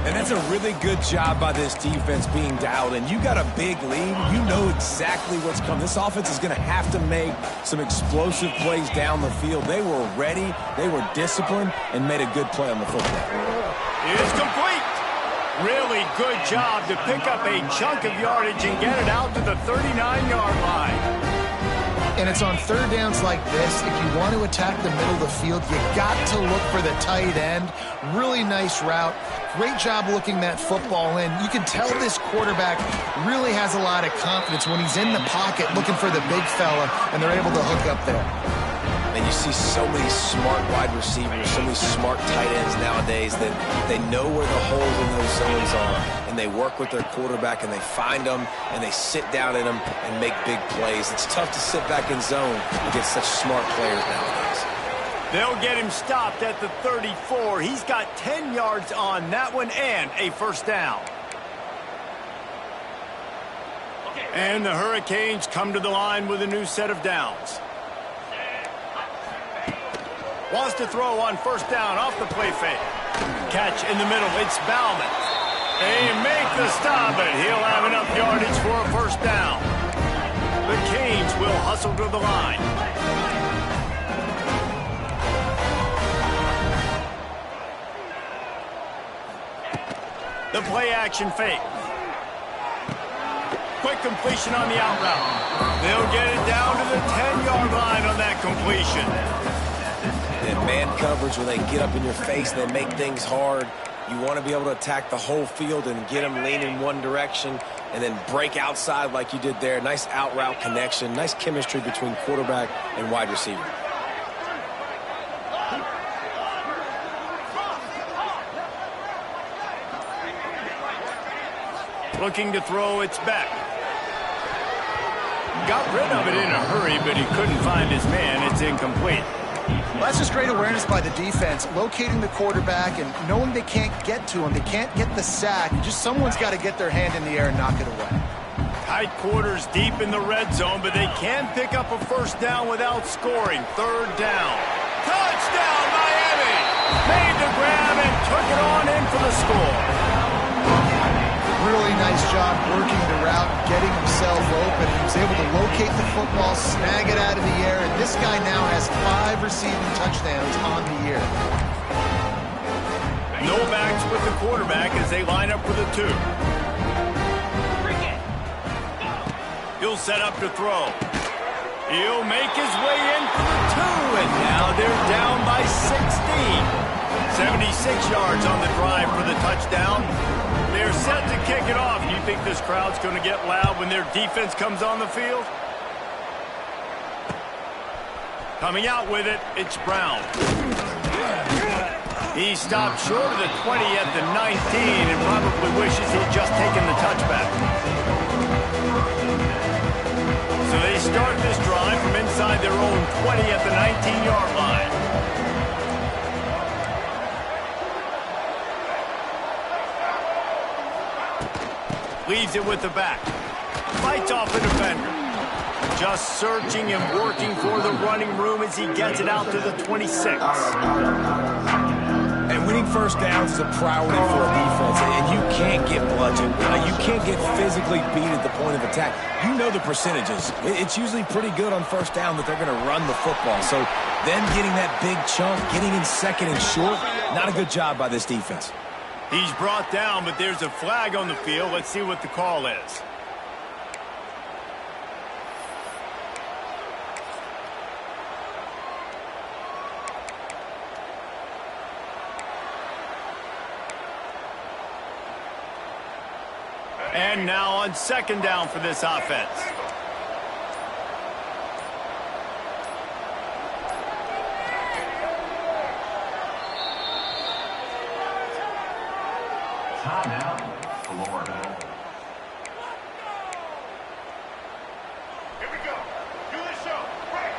And that's a really good job by this defense being dialed in. You got a big lead. You know exactly what's coming. This offense is going to have to make some explosive plays down the field. They were ready, they were disciplined, and made a good play on the football. is complete. Really good job to pick up a chunk of yardage and get it out to the 39-yard line. And it's on third downs like this, if you want to attack the middle of the field, you got to look for the tight end. Really nice route. Great job looking that football in. You can tell this quarterback really has a lot of confidence when he's in the pocket looking for the big fella, and they're able to hook up there. And you see so many smart wide receivers, so many smart tight ends nowadays that they know where the holes in those zones are, and they work with their quarterback, and they find them, and they sit down in them and make big plays. It's tough to sit back in zone against such smart players nowadays. They'll get him stopped at the 34. He's got 10 yards on that one and a first down. And the Hurricanes come to the line with a new set of downs. Wants to throw on first down off the play fake. Catch in the middle. It's Bauman. They make the stop, but he'll have enough yardage for a first down. The Canes will hustle to the line. The play action fake. Quick completion on the out route. They'll get it down to the 10-yard line on that completion. And man coverage, when they get up in your face, they make things hard. You want to be able to attack the whole field and get them leaning one direction and then break outside like you did there. Nice out route connection, nice chemistry between quarterback and wide receiver. Looking to throw, it's back. Got rid of it in a hurry, but he couldn't find his man. It's incomplete. Well, that's just great awareness by the defense, locating the quarterback and knowing they can't get to him. They can't get the sack. Someone's got to get their hand in the air and knock it away. Tight quarters deep in the red zone, but they can pick up a first down without scoring. Third down. Touchdown, Miami! Made the grab and took it on in for the score. Really nice job working the route, getting himself open. He was able to locate the football, snag it out of the air, and this guy now has 5 receiving touchdowns on the year. No backs with the quarterback as they line up for the 2. He'll set up to throw. He'll make his way in for the 2, and now they're down by 16. 76 yards on the drive for the touchdown. They're set to kick it off. You think this crowd's going to get loud when their defense comes on the field? Coming out with it, it's Brown. He stopped short of the 20 at the 19 and probably wishes he'd just taken the touchback. So they start this drive from inside their own 20 at the 19-yard line. Leaves it with the back. Fights off the defender. Just searching and working for the running room as he gets it out to the 26. And winning first downs is a priority for a defense, and you can't get bludgeoned. You can't get physically beat at the point of attack. You know the percentages. It's usually pretty good on first down that they're going to run the football. So them getting that big chunk, getting in second and short, not a good job by this defense. He's brought down, but there's a flag on the field. Let's see what the call is. And now on second down for this offense. Timeout, Florida. Here we go. Do the show. Break.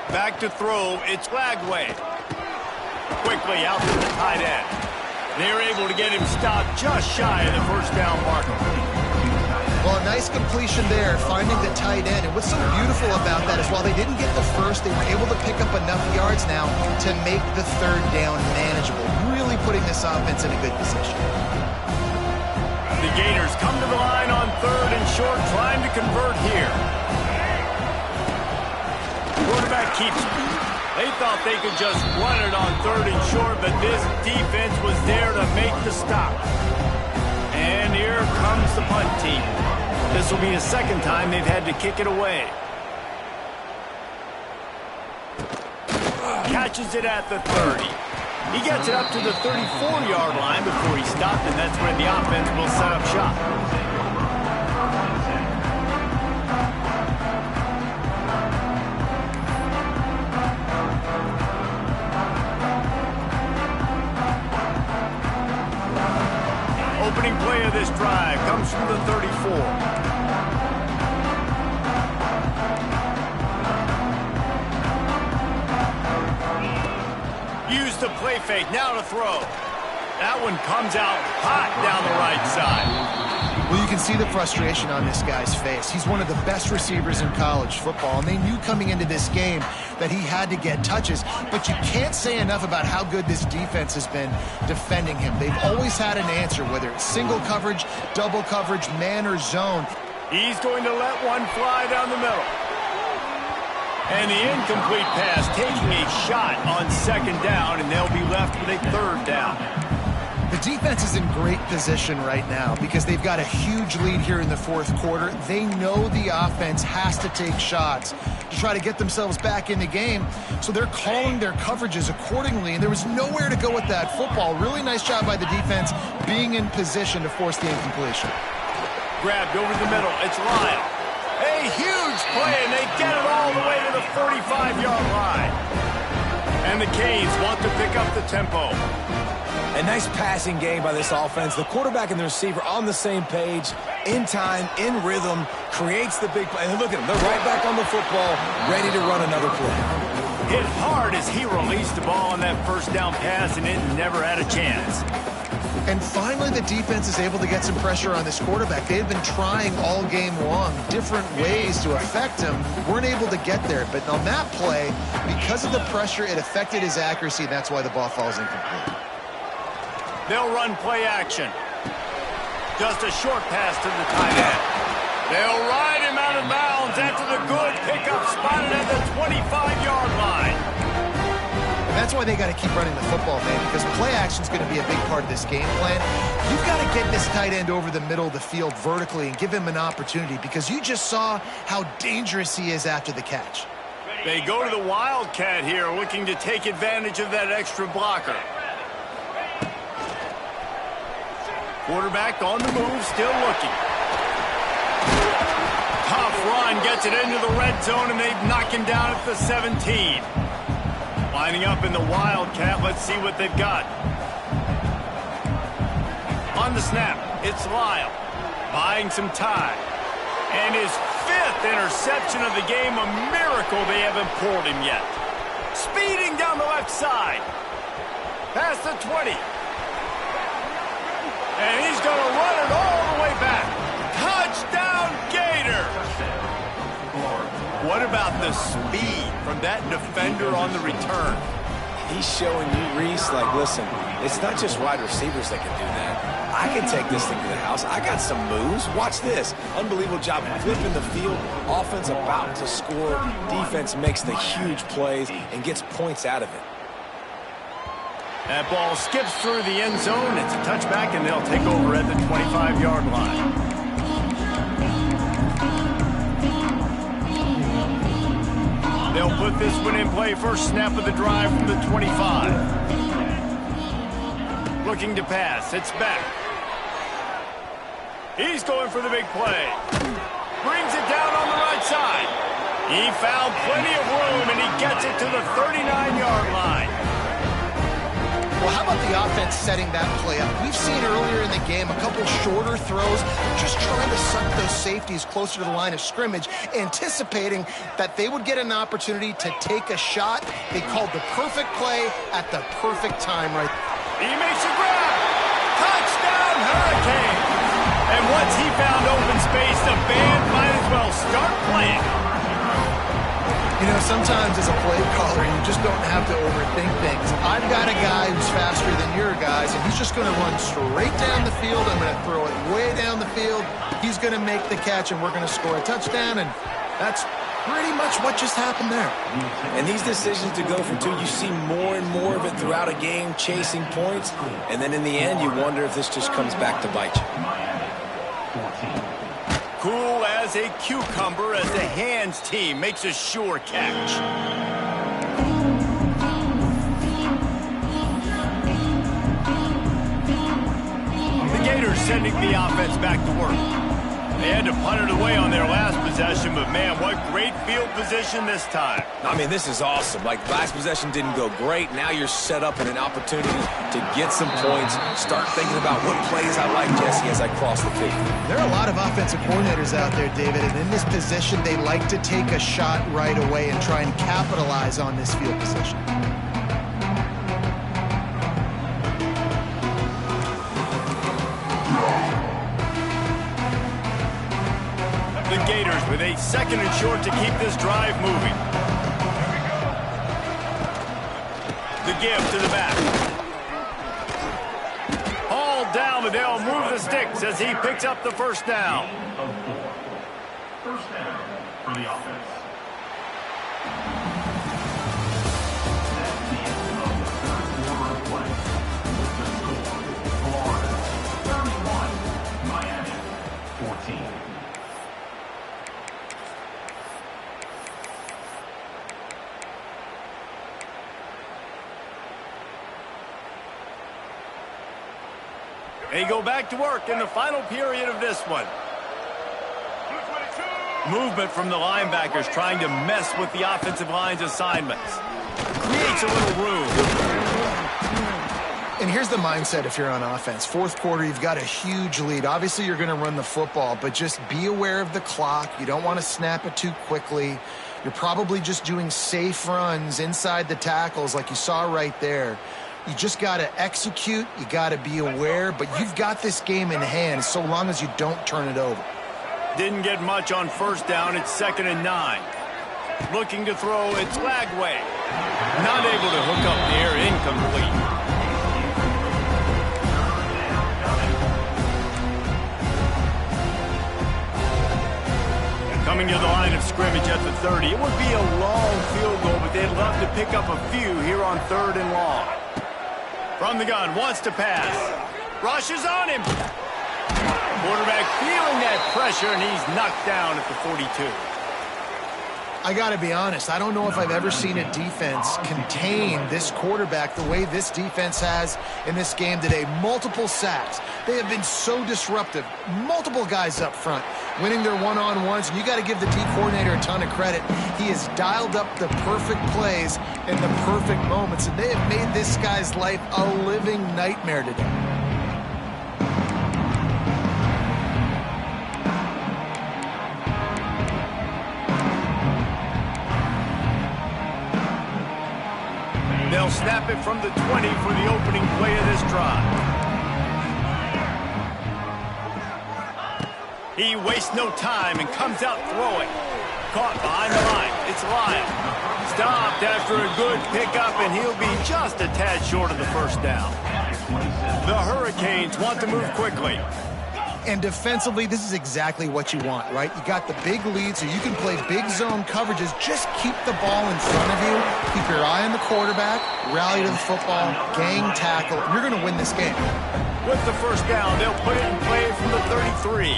Back to throw. It's Lagway. Quickly out to the tight end. They're able to get him stopped just shy of the first down marker. Well, a nice completion there, finding the tight end. And what's so beautiful about that is while they didn't get the first, they were able to pick up enough yards now to make the third down manageable, really putting this offense in a good position. The Gators come to the line on third and short, trying to convert here. Quarterback keeps it. They thought they could just run it on 3rd and short, but this defense was there to make the stop. And here comes the punt team. This will be the second time they've had to kick it away. Catches it at the 30. He gets it up to the 34-yard line before he stopped, and that's where the offense will set up shop. Opening play of this drive comes from the 34. Use the play fake, now to throw. That one comes out hot down the right side. Well, you can see the frustration on this guy's face. He's one of the best receivers in college football, and they knew coming into this game that he had to get touches, but you can't say enough about how good this defense has been defending him. They've always had an answer, whether it's single coverage, double coverage, man, or zone. He's going to let one fly down the middle. And the incomplete pass taking a shot on 2nd down, and they'll be left with a 3rd down. The defense is in great position right now because they've got a huge lead here in the 4th quarter. They know the offense has to take shots to try to get themselves back in the game, so they're calling their coverages accordingly, and there was nowhere to go with that football. Really nice job by the defense being in position to force the incompletion. Grabbed over the middle. It's Lyle. A huge play, and they get it all the way to the 45-yard line. And the Canes want to pick up the tempo. A nice passing game by this offense. The quarterback and the receiver on the same page, in time, in rhythm, creates the big play. And look at them. They're right back on the football, ready to run another play. Hit hard as he released the ball on that 1st down pass, and it never had a chance. And finally, the defense is able to get some pressure on this quarterback. They've been trying all game long different ways to affect him. Weren't able to get there. But on that play, because of the pressure, it affected his accuracy, and that's why the ball falls incomplete. They'll run play action. Just a short pass to the tight end. They'll ride him out of bounds after the good pickup spotted at the 25-yard line. And that's why they got to keep running the football, man, because play action is going to be a big part of this game plan. You've got to get this tight end over the middle of the field vertically and give him an opportunity, because you just saw how dangerous he is after the catch. They go to the Wildcat here, looking to take advantage of that extra blocker. Quarterback on the move, still looking. Tough run, gets it into the red zone, and they knock him down at the 17. Lining up in the Wildcat, let's see what they've got. On the snap, it's Lyle, buying some time. And his 5th interception of the game, a miracle they haven't pulled him yet. Speeding down the left side. Past the 20. And he's going to run it all the way back. Touchdown, Gators! What about the speed from that defender on the return? He's showing you, Reese, like, listen, it's not just wide receivers that can do that. I can take this thing to the house. I got some moves. Watch this. Unbelievable job flipping the field. Offense about to score. Defense makes the huge plays and gets points out of it. That ball skips through the end zone. It's a touchback, and they'll take over at the 25-yard line. They'll put this one in play. First snap of the drive from the 25. Looking to pass. It's back. He's going for the big play. Brings it down on the right side. He found plenty of room, and he gets it to the 39-yard line. Well, how about the offense setting that play up? We've seen earlier in the game a couple shorter throws, just trying to suck those safeties closer to the line of scrimmage, anticipating that they would get an opportunity to take a shot. They called the perfect play at the perfect time right there. He makes a grab. Touchdown, Hurricane. And once he found open space, the band might as well start playing. You know, sometimes as a play caller, you just don't have to overthink things. I've got a guy who's faster than your guys, and he's just going to run straight down the field. I'm going to throw it way down the field. He's going to make the catch, and we're going to score a touchdown, and that's pretty much what just happened there. And these decisions to go for two, you see more and more of it throughout a game, chasing points, and then in the end, you wonder if this just comes back to bite you. Cool as a cucumber as the hands team makes a sure catch. The Gators sending the offense back to work. They had to punt it away on their last possession, but man, what great field position this time. I mean, this is awesome. Like, last possession didn't go great. Now you're set up in an opportunity to get some points. Start thinking about what plays I like, Jesse, as I cross the field. There are a lot of offensive coordinators out there, David, and in this position, they like to take a shot right away and try and capitalize on this field position. The Gators with a 2nd and short to keep this drive moving. The give to the back. Hauled down, but they'll move the sticks as he picks up the first down. First down for the offense. That's the end of the third quarter of play. The score, Florida 31, Miami 14. They go back to work in the final period of this one. 222. Movement from the linebackers trying to mess with the offensive line's assignments. Creates a little room. And here's the mindset if you're on offense. Fourth quarter, you've got a huge lead. Obviously, you're going to run the football, but just be aware of the clock. You don't want to snap it too quickly. You're probably just doing safe runs inside the tackles like you saw right there. You just got to execute. You got to be aware, but you've got this game in hand so long as you don't turn it over. Didn't get much on first down. It's 2nd and 9. Looking to throw, it's Lagway. Not able to hook up there, incomplete. Coming to the line of scrimmage at the 30. It would be a long field goal, but they'd love to pick up a few here on 3rd and long. From the gun, wants to pass. Rushes on him. Quarterback feeling that pressure, and he's knocked down at the 42. I got to be honest, I don't know if I've ever seen a defense contain this quarterback the way this defense has in this game today. Multiple sacks. They have been so disruptive. Multiple guys up front winning their one-on-ones, and you got to give the D coordinator a ton of credit. He has dialed up the perfect plays in the perfect moments, and they have made this guy's life a living nightmare today. They'll snap it from the 20 for the opening play of this drive. He wastes no time and comes out throwing. Caught behind the line. It's Lyle. Stopped after a good pickup, and he'll be just a tad short of the first down. The Hurricanes want to move quickly. And defensively, this is exactly what you want, right? You got the big lead, so you can play big zone coverages. Just keep the ball in front of you. Keep your eye on the quarterback. Rally to the football. Gang tackle. And you're going to win this game. With the first down, they'll put it in play from the 33.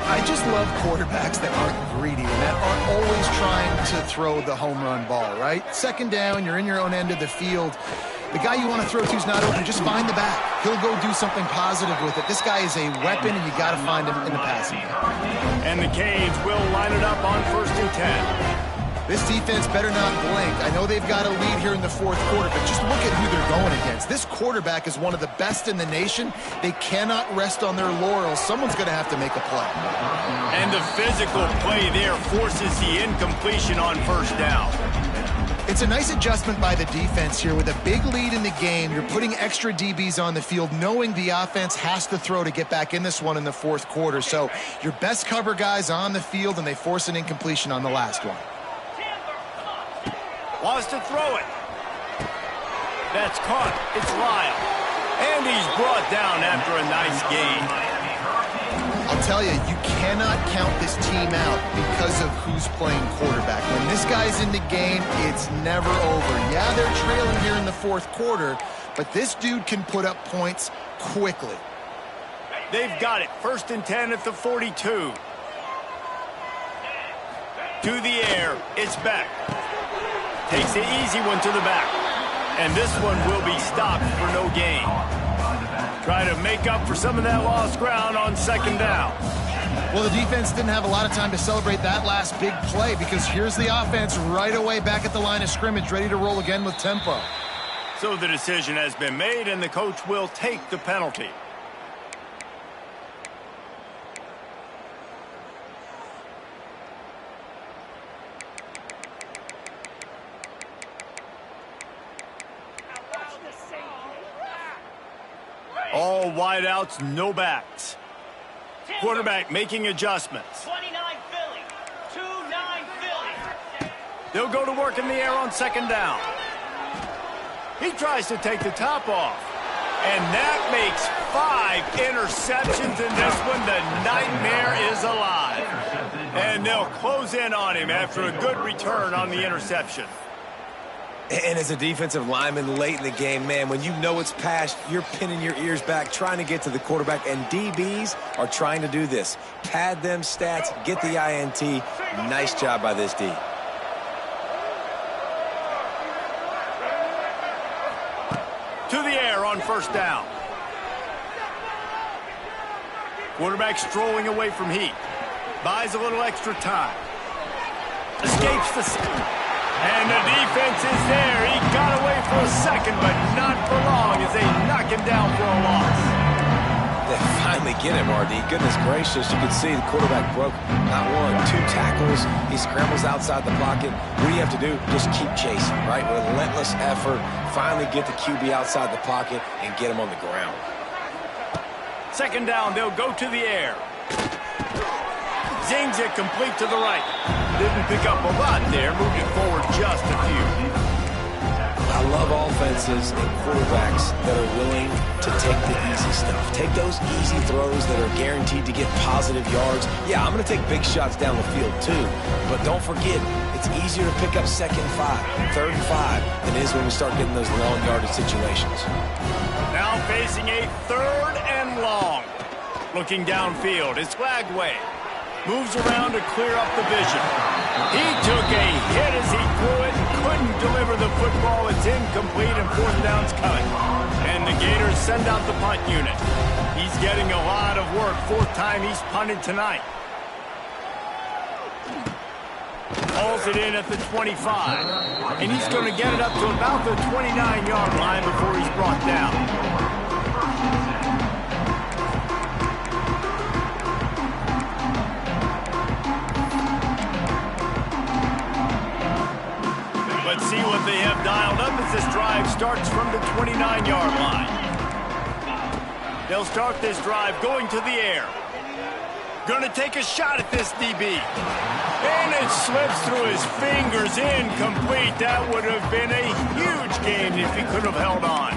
I just love quarterbacks that aren't greedy and that aren't always trying to throw the home run ball, right? 2nd down, you're in your own end of the field. The guy you want to throw to is not open. Just find the back. He'll go do something positive with it. This guy is a weapon, and you got to find him in the passing game. And the Canes will line it up on 1st and 10. This defense better not blink. I know they've got a lead here in the 4th quarter, but just look at who they're going against. This quarterback is one of the best in the nation. They cannot rest on their laurels. Someone's going to have to make a play. And the physical play there forces the incompletion on 1st down. It's a nice adjustment by the defense here. With a big lead in the game, you're putting extra DBs on the field, knowing the offense has to throw to get back in this one in the 4th quarter. So your best cover guys on the field, and they force an incompletion on the last one. Wants to throw it. That's caught. It's Lyle. And he's brought down after a nice gain. I'll tell you, you cannot count this team out because of who's playing quarterback. When this guy's in the game, it's never over. Yeah, they're trailing here in the fourth quarter, but this dude can put up points quickly. They've got it. 1st and 10 at the 42. To the air. It's Beck. Takes the easy one to the back. And this one will be stopped for no gain. Try to make up for some of that lost ground on 2nd down. Well, the defense didn't have a lot of time to celebrate that last big play because here's the offense right away back at the line of scrimmage, ready to roll again with tempo. So the decision has been made, and the coach will take the penalty. All wideouts, no backs. Quarterback making adjustments. 29 Philly. 2-9 Philly. They'll go to work in the air on 2nd down. He tries to take the top off. And that makes 5 interceptions in this one. The nightmare is alive. And they'll close in on him after a good return on the interception. And as a defensive lineman late in the game, man, when you know it's past, you're pinning your ears back, trying to get to the quarterback, and DBs are trying to do this. Pad them stats, get the INT. Nice job by this D. To the air on 1st down. Quarterback strolling away from heat. Buys a little extra time. Escapes the... And the defense is there. He got away for a second, but not for long as they knock him down for a loss. They finally get him, RD. Goodness gracious, you can see the quarterback broke not 1, 2 tackles. He scrambles outside the pocket. What do you have to do? Just keep chasing, right? Relentless effort. Finally get the QB outside the pocket and get him on the ground. 2nd down, they'll go to the air. Zings it complete to the right. Didn't pick up a lot there, moving forward just a few. I love offenses and quarterbacks that are willing to take the easy stuff. Take those easy throws that are guaranteed to get positive yards. Yeah, I'm going to take big shots down the field too, but don't forget, it's easier to pick up 2nd and 5, 3rd and 5 than it is when we start getting those long yardage situations. Now facing a 3rd and long. Looking downfield, it's Lagway. Moves around to clear up the vision. He took a hit as he threw it and couldn't deliver the football. It's incomplete and 4th down's coming. And the Gators send out the punt unit. He's getting a lot of work. 4th time he's punted tonight. Hauls it in at the 25. And he's going to get it up to about the 29-yard line before he's brought down. Let's see what they have dialed up as this drive starts from the 29-yard line. They'll start this drive going to the air. Going to take a shot at this DB. And it slips through his fingers, incomplete. That would have been a huge gain if he could have held on.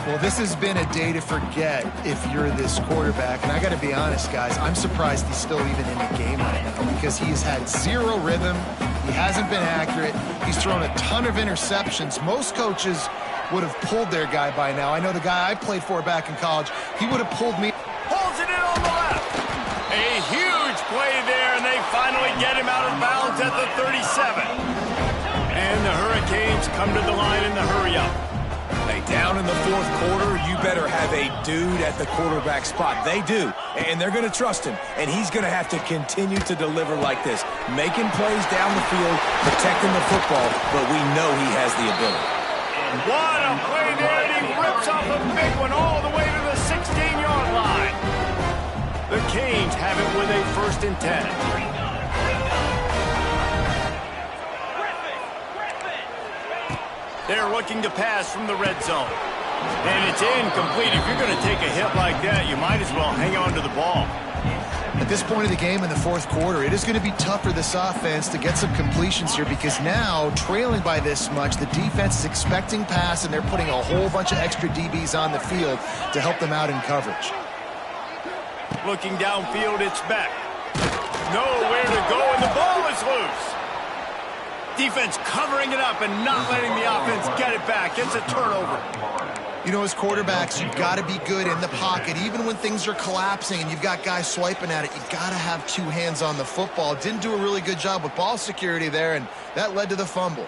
Well, this has been a day to forget if you're this quarterback. And I got to be honest, guys, I'm surprised he's still even in the game right now because he has had 0 rhythm. He hasn't been accurate. He's thrown a ton of interceptions. Most coaches would have pulled their guy by now. I know the guy I played for back in college, he would have pulled me. Pulls it in on the left. A huge play there, and they finally get him out of bounds at the 37. And the Hurricanes come to the line in the hurry-up. Hey, down in the 4th quarter, you better have a dude at the quarterback spot. They do, and they're going to trust him, and he's going to have to continue to deliver like this, making plays down the field, protecting the football, but we know he has the ability. What a play there, and he rips off a big one all the way to the 16-yard line. The Canes have it with a 1st and 10. They're looking to pass from the red zone. And it's incomplete. If you're going to take a hit like that, you might as well hang on to the ball. At this point of the game in the 4th quarter, it is going to be tough for this offense to get some completions here because now, trailing by this much, the defense is expecting pass, and they're putting a whole bunch of extra DBs on the field to help them out in coverage. Looking downfield, it's Beck. Nowhere to go, and the ball is loose. Defense covering it up and not letting the offense get it back. It's a turnover. You know, as quarterbacks, you've got to be good in the pocket. Even when things are collapsing and you've got guys swiping at it, you've got to have two hands on the football. Didn't do a really good job with ball security there, and that led to the fumble.